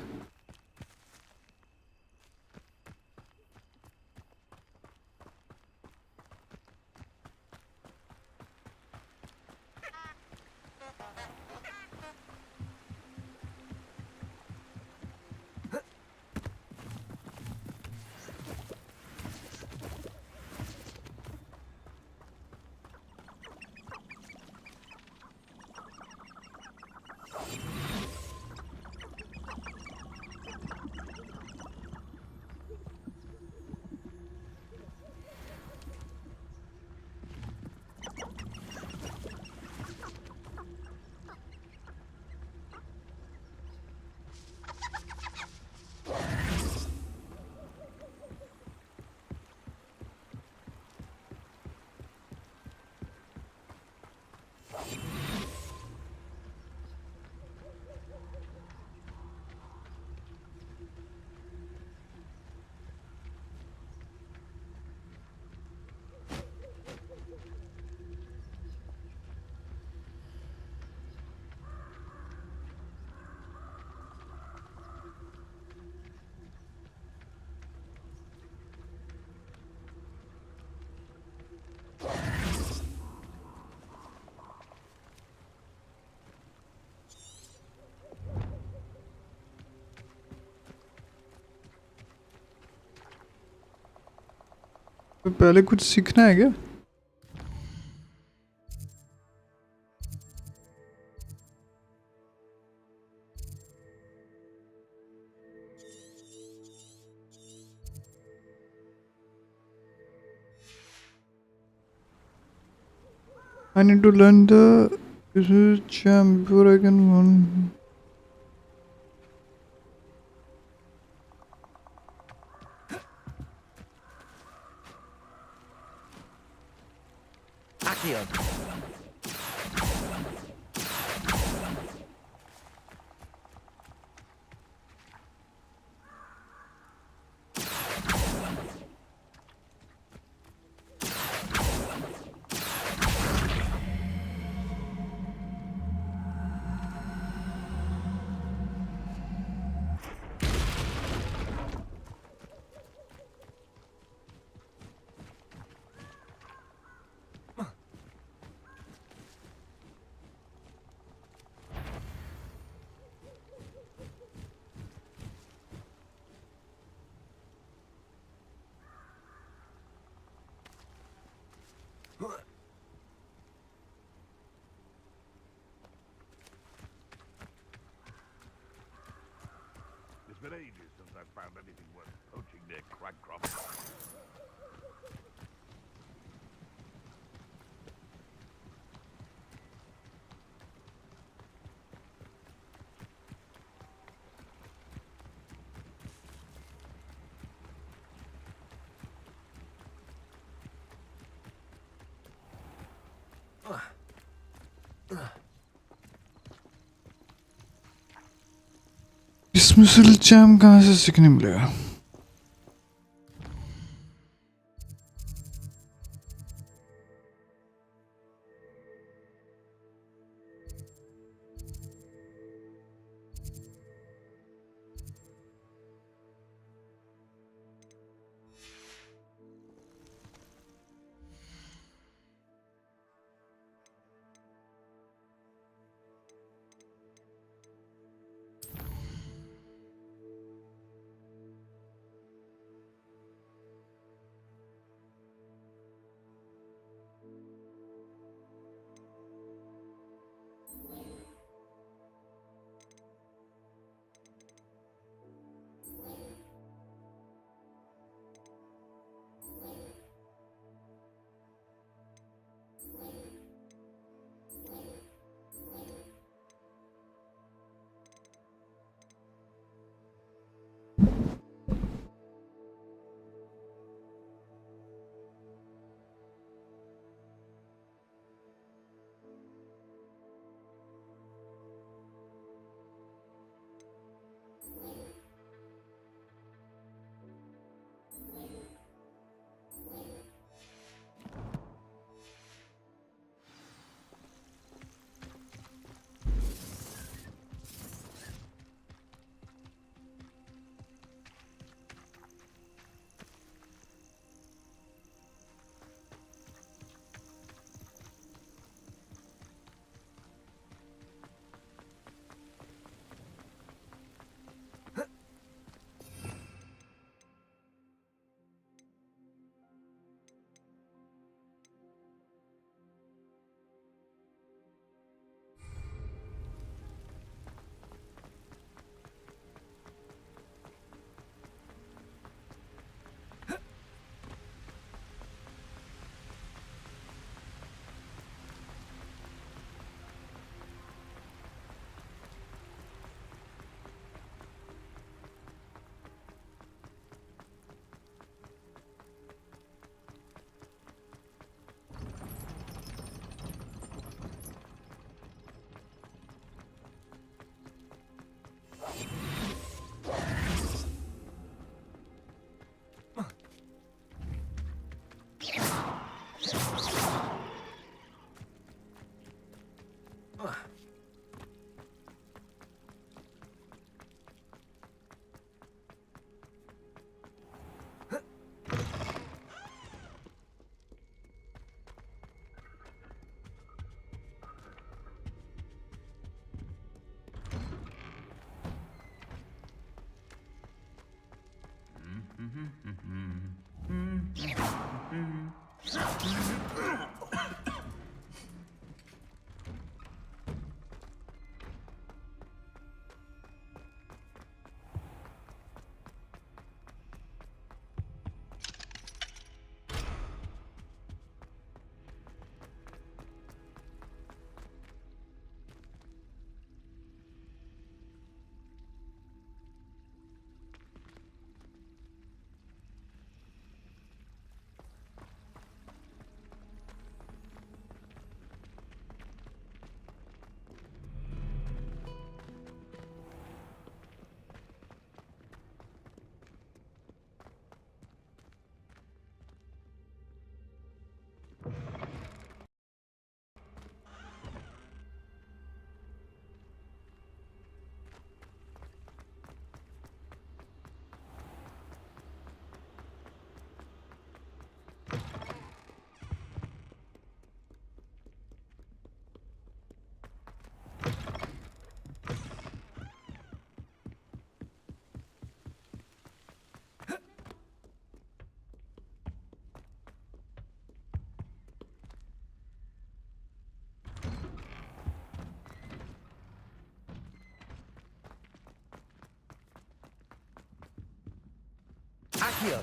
Speaker 1: पहले कुछ सीखना है क्या? I need to learn the jam before I can run.
Speaker 5: Accio.
Speaker 2: It's been ages since I've found anything worth poaching near Cragcroft.
Speaker 1: Dismissal jam कहाँ से सीखने मिलेगा?
Speaker 5: Accio!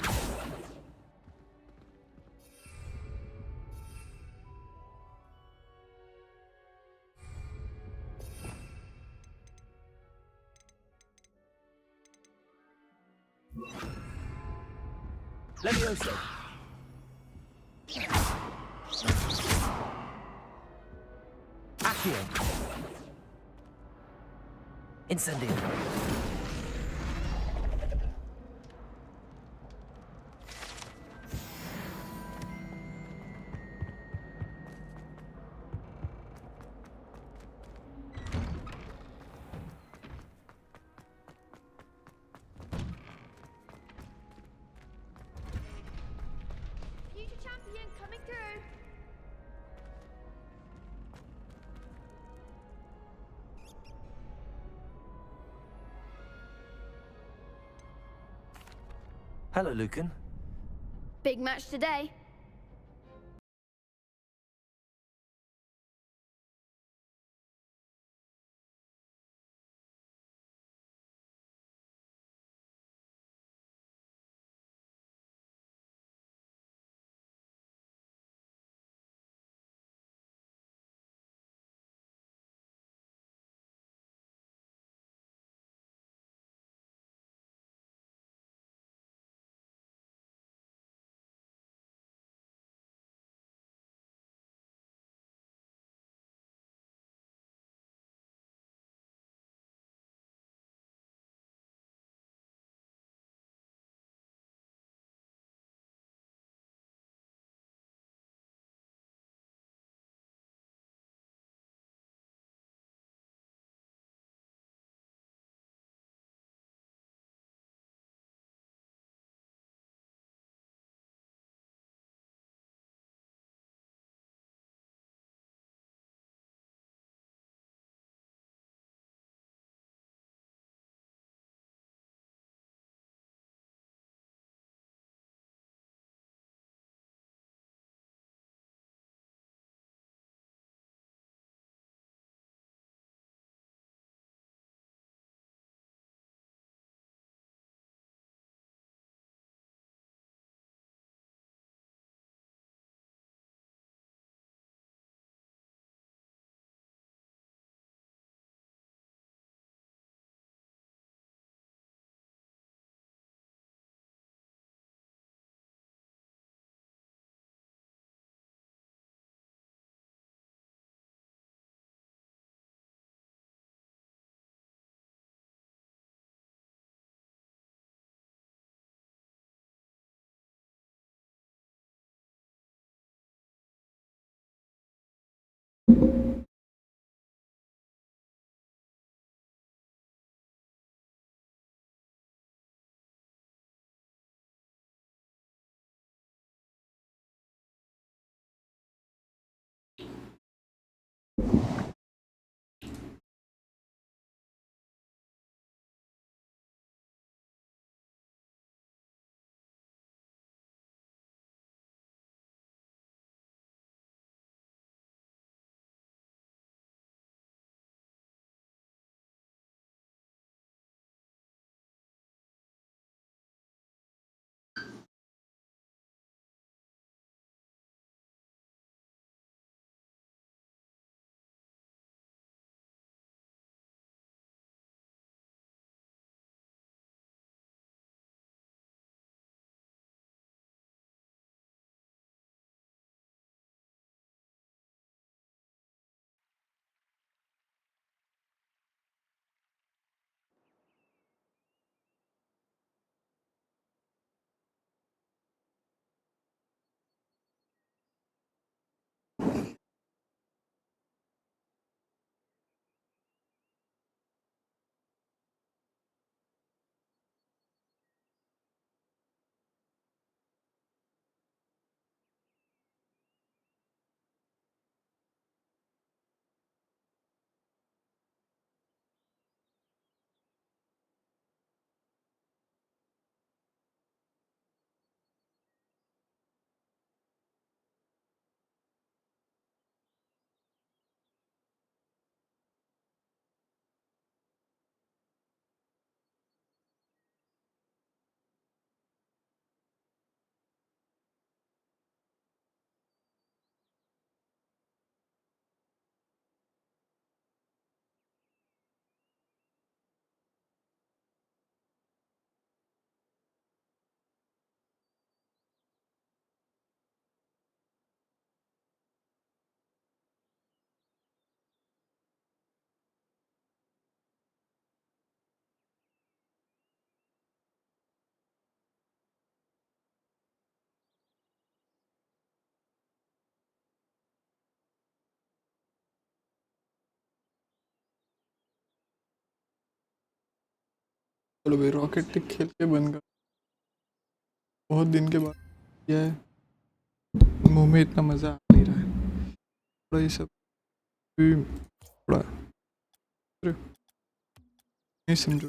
Speaker 5: Levioso! Accio! Incendio!
Speaker 21: Future champion coming through.
Speaker 15: Hello, Lucan.
Speaker 21: Big match today.
Speaker 1: चलो भाई rocket league खेल के बंद कर, बहुत दिन के बाद किया है, मुंह में इतना मज़ा आ नहीं रहा है, थोड़ा ये सब भी थोड़ा नहीं समझो।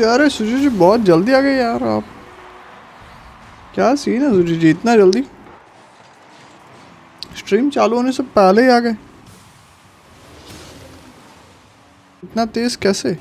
Speaker 1: अरे सुजी जी बहुत जल्दी आ गए यार आप, क्या सीन है सुजी जी, इतना जल्दी स्ट्रीम चालू होने से पहले ही आ गए, इतना तेज कैसे?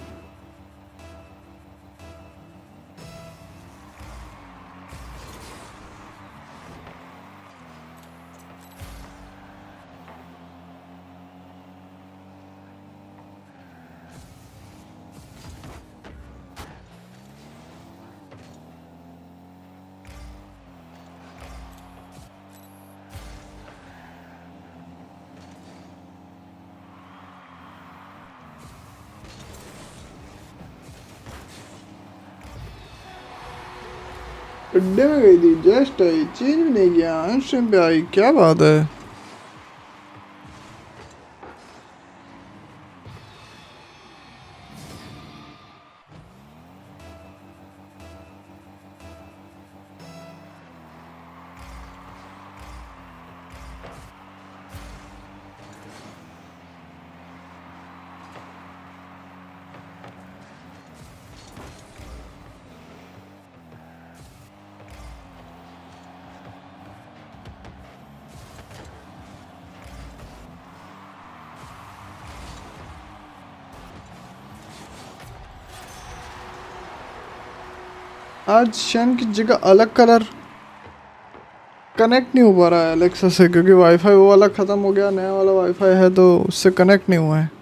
Speaker 1: गड्ढे में गई थी, जस्ट आई, चेंज भी नहीं किया, स्ट्रीम पे आई, क्या बात है। आज शन की जगह अलग कलर कनेक्ट नहीं हो पा रहा है एलेक्सा से, क्योंकि वाईफाई वो वाला ख़त्म हो गया, नया वाला वाईफाई है तो उससे कनेक्ट नहीं हुआ है।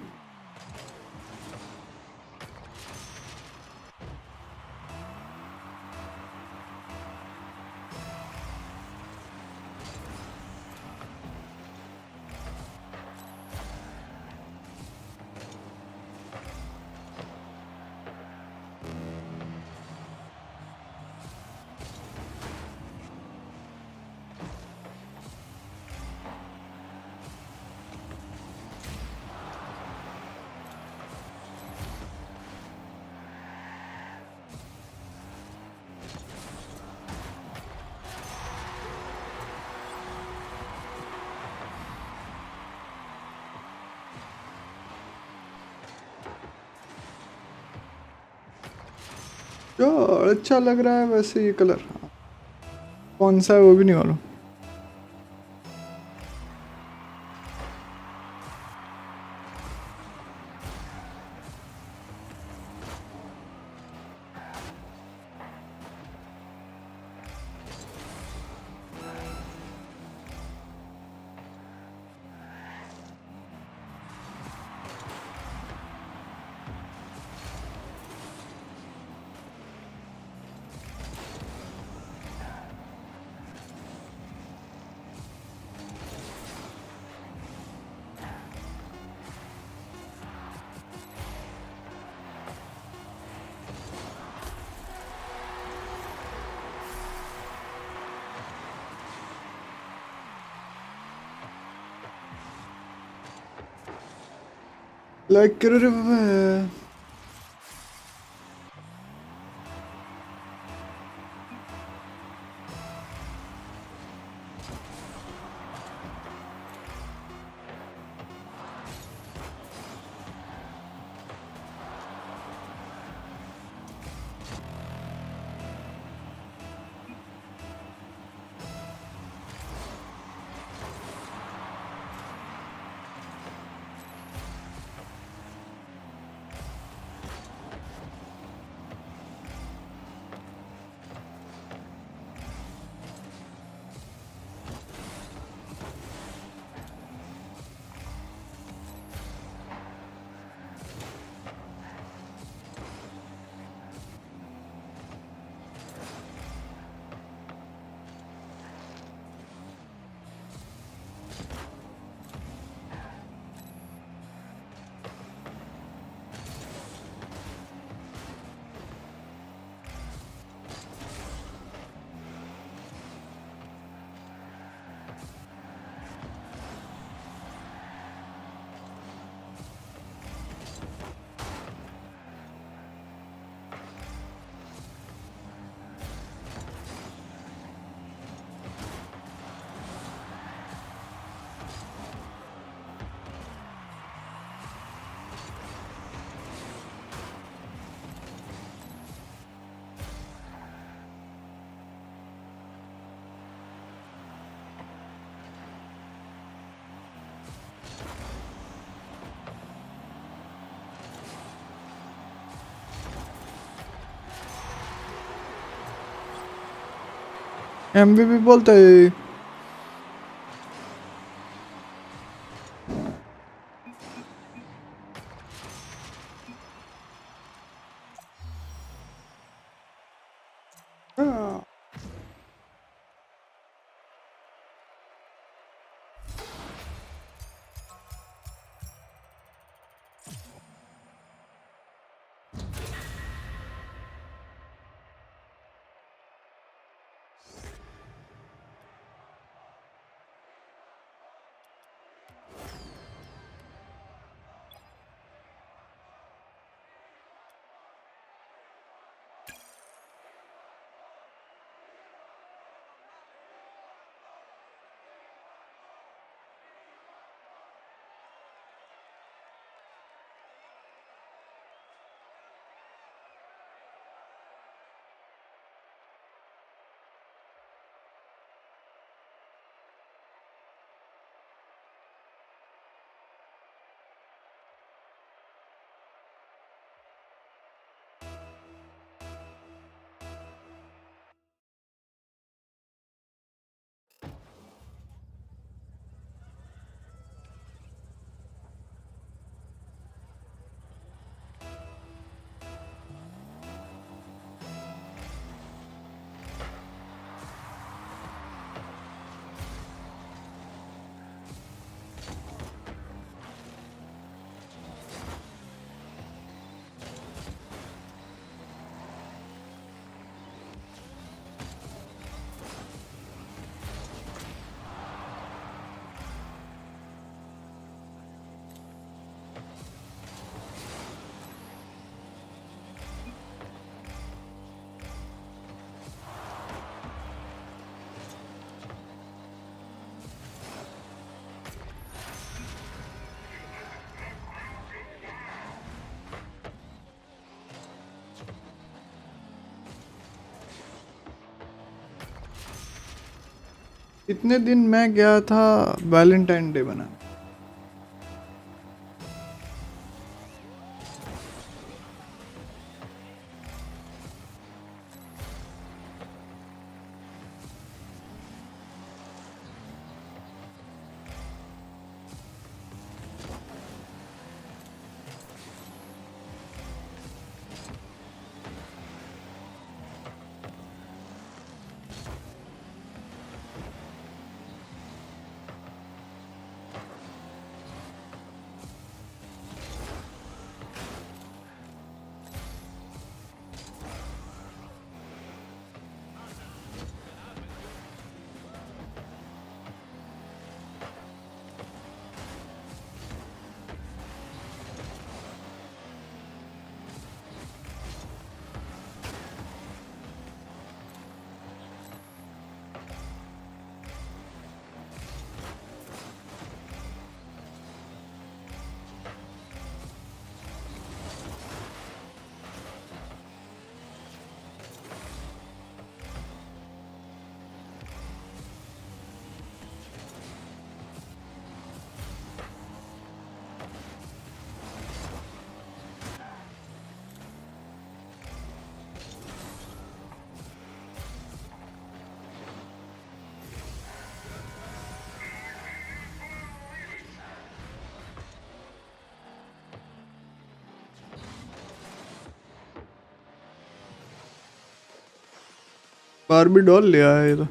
Speaker 1: अच्छा लग रहा है वैसे ये कलर, कौन सा है वो भी नहीं मालूम। लाइक करो रे बाबा। एमबीबी बोलता है इतने दिन मैं गया था वैलेंटाइन डे बनाने। बारबी डॉल ले आया ये तो।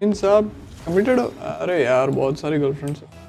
Speaker 1: इन सब कमिटेड हो? अरे यार बहुत सारी गर्लफ्रेंड्स है।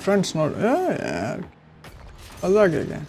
Speaker 1: Friends not यार मजा आ गया क्या?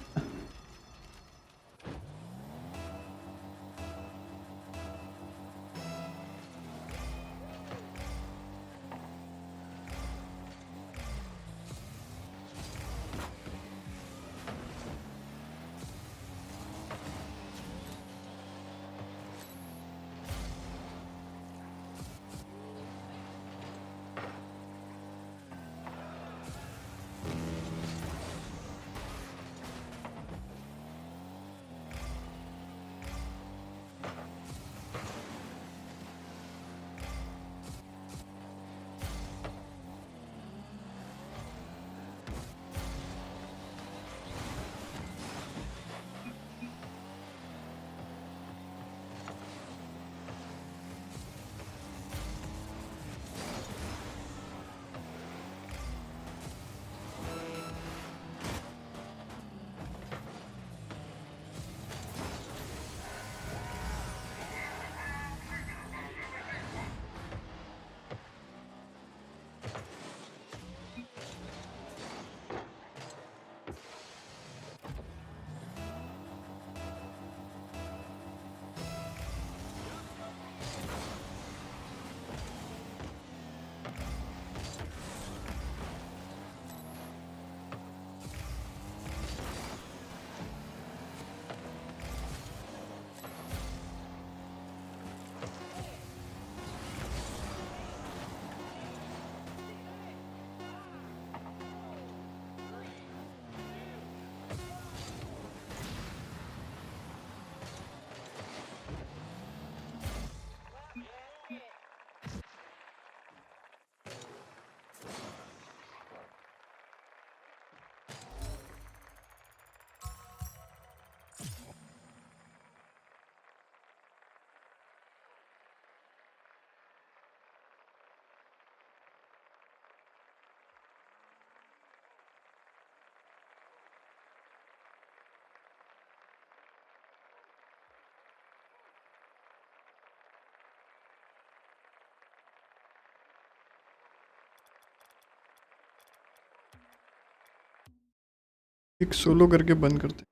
Speaker 1: एक सोलो करके बंद करते।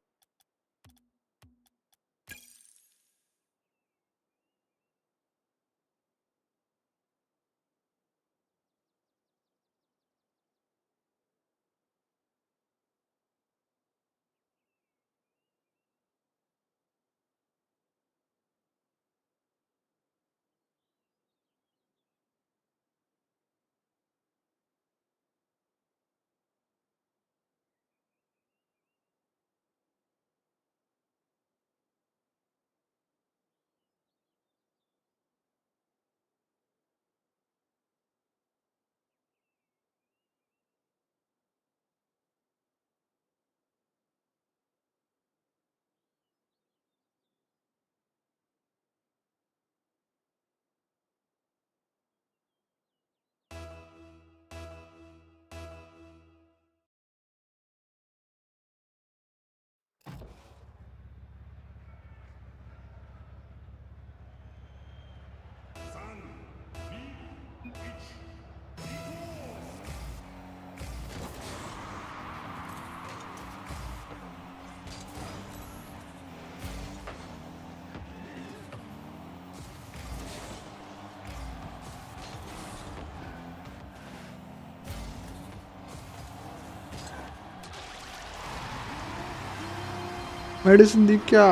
Speaker 1: मेडिसिन दी क्या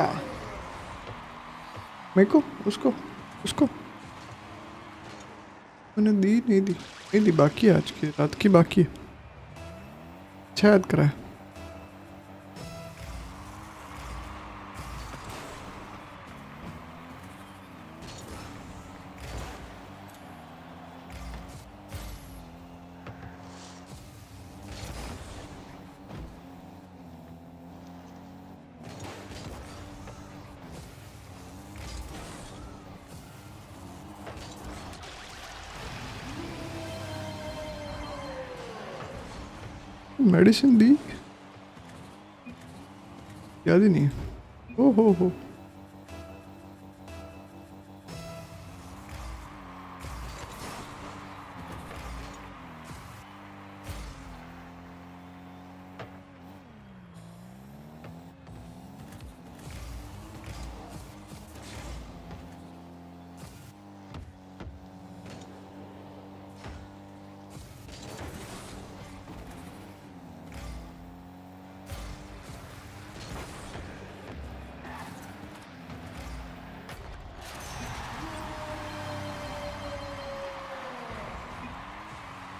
Speaker 1: मेरे को? उसको उसको मैंने दी नहीं दी नहीं दी, बाकी है, आज की रात की बाकी है। अच्छा याद करा है। मेडिसिन दी याद ही नहीं। ओ हो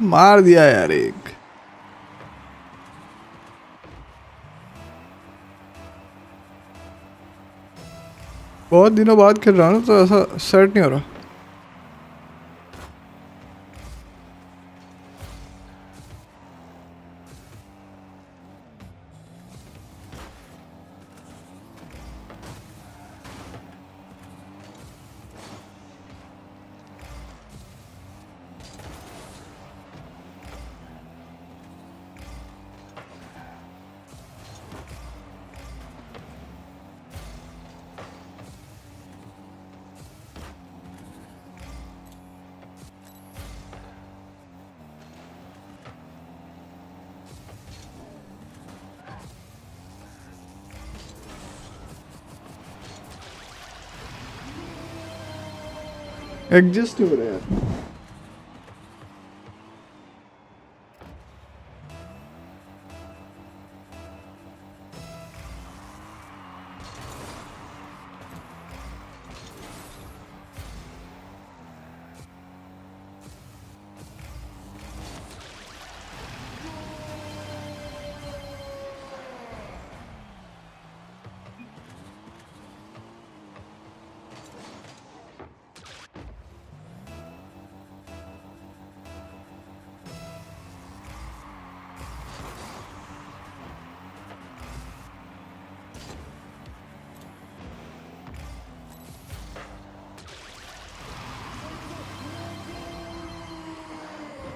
Speaker 1: मार दिया यार एक। बहुत दिनों बाद खेल रहा हूँ तो ऐसा सेट नहीं हो रहा। एडजस्ट हो रहा है यार।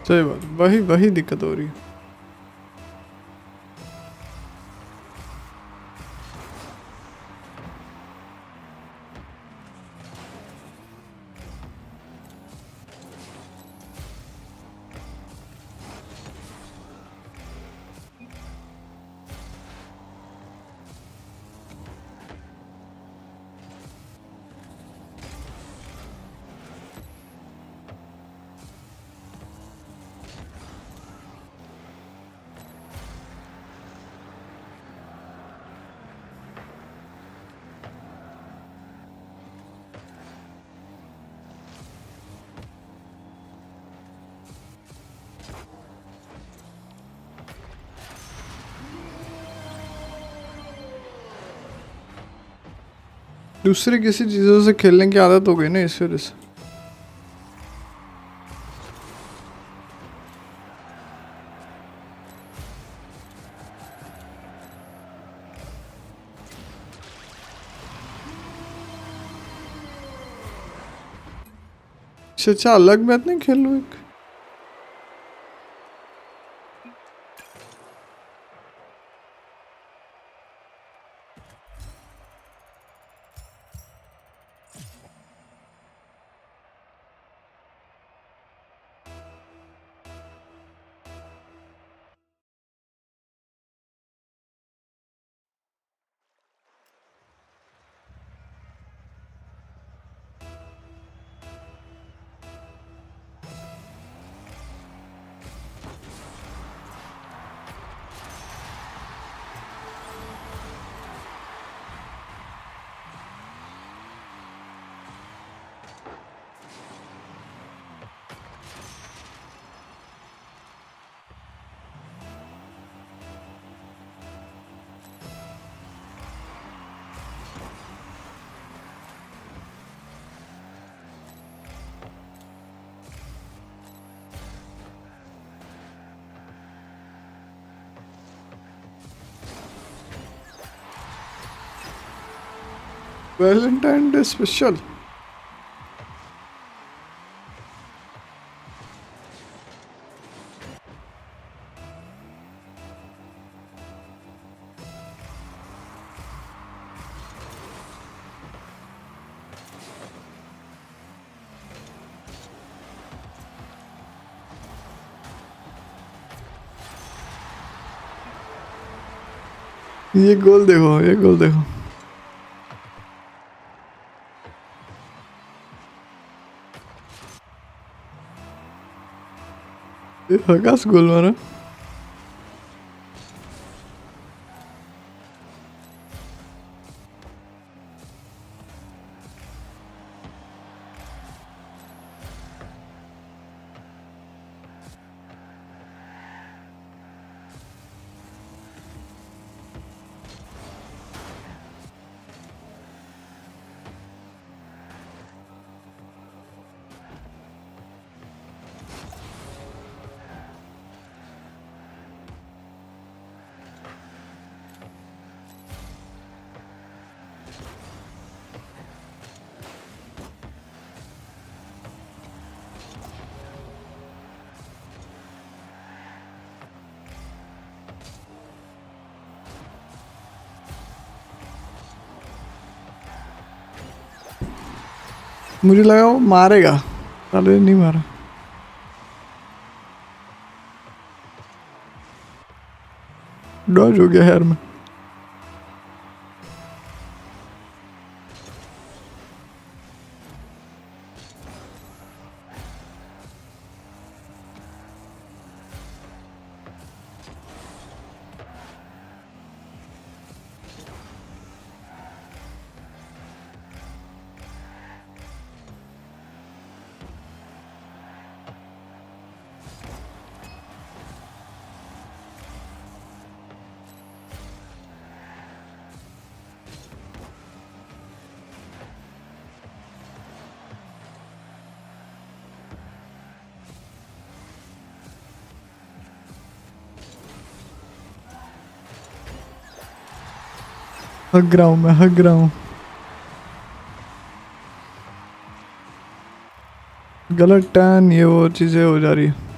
Speaker 1: सही बात, वही दिक्कत हो रही है। दूसरे किसी चीज़ों से खेलने की आदत हो गई ना इस वजह से। अच्छा अलग बात नहीं खेल लो एक। Valentine day special. ये गोल देखो, ये गोल देखो। ये हगास गोल मारा। मुझे लगा वो मारेगा, साले नहीं मारा। डॉज हो गया यार मैं। हग रहा हूँ मैं, हग रहा हूँ। गलत टर्न, ये वो चीज़ें हो जा रही है।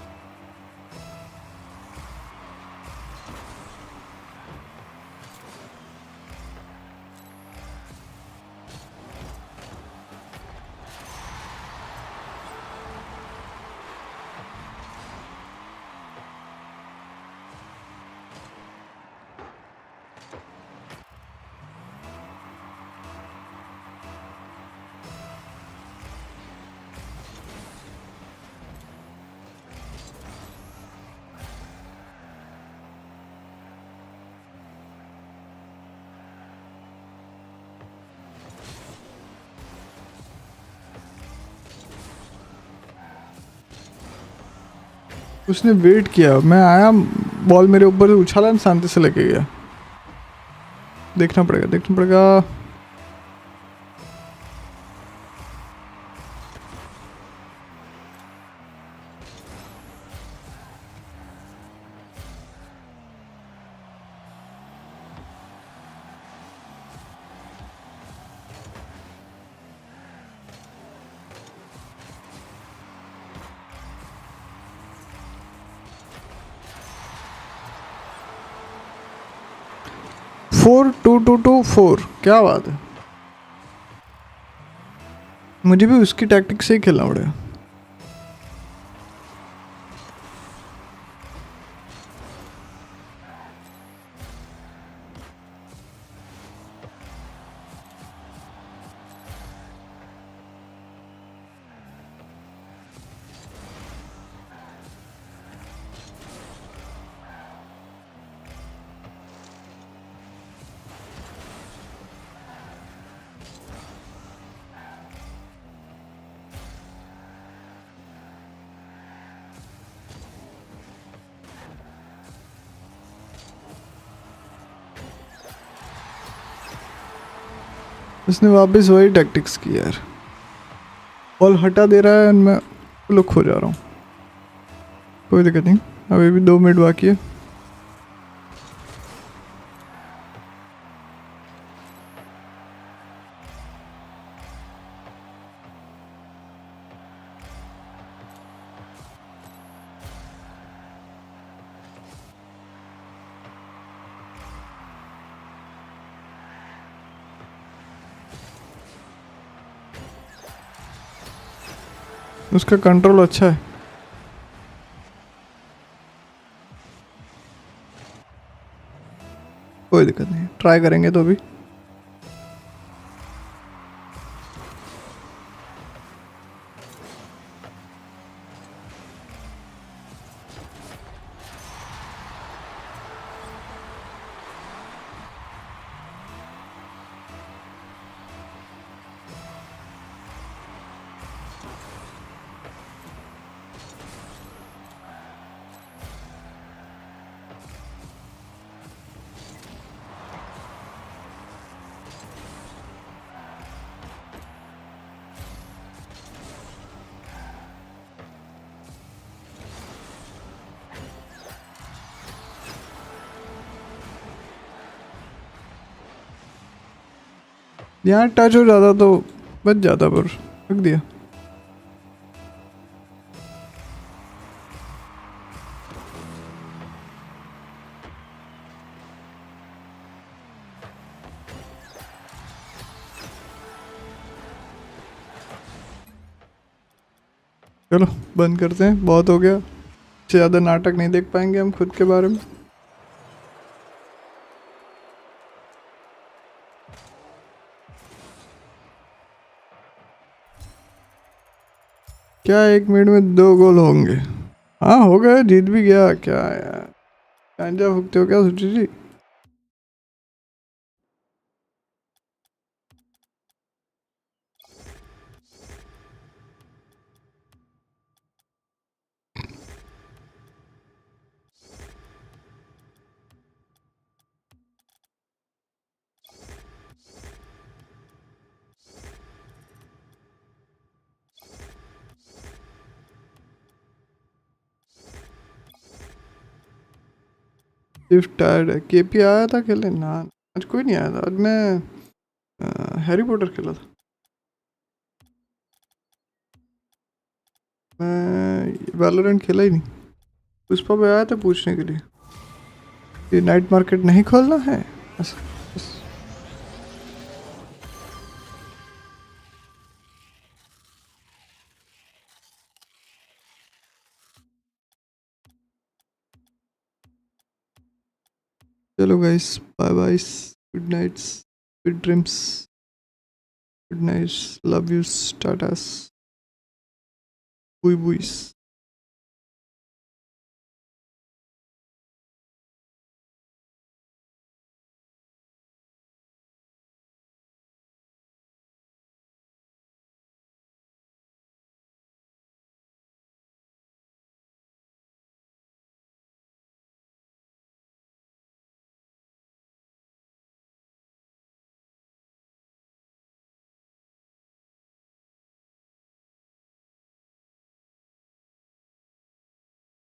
Speaker 1: उसने वेट किया, मैं आया, बॉल मेरे ऊपर से उछाला, शांति से लेके गया। देखना पड़ेगा, देखना पड़ेगा। फोर 2-2-2-4, क्या बात है। मुझे भी उसकी टैक्टिक से ही खेलना पड़ेगा। उसने वापस वही टैक्टिक्स की यार, बॉल हटा दे रहा है, मैं लुक हो जा रहा हूँ। कोई दिक्कत नहीं, अभी भी 2 मिनट बाकी है। उसका कंट्रोल अच्छा है। कोई दिक्कत नहीं, ट्राई करेंगे तो अभी। यहाँ टच हो जाता तो बच जाता, पर रख दिया। चलो बंद करते हैं, बहुत हो गया। इससे ज़्यादा नाटक नहीं देख पाएंगे हम खुद के बारे में। क्या 1 मिनट में 2 गोल होंगे? हाँ हो गए, जीत भी गया। क्या यार गांजा फूकते हो क्या सुची जी? शिफ्ट टायर्ड है। केपी आया था खेलने ना? आज कोई नहीं आया था। आज मैं हैरी पॉटर खेला था। मैं वैलोरेंट खेला ही नहीं। पुष्पा पे आया था पूछने के लिए कि नाइट मार्केट नहीं खोलना है बस। चलो guys, bye bye, good nights, good dreams, good nights, love you, tatas, बुई बुईस।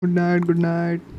Speaker 1: Good night, good night.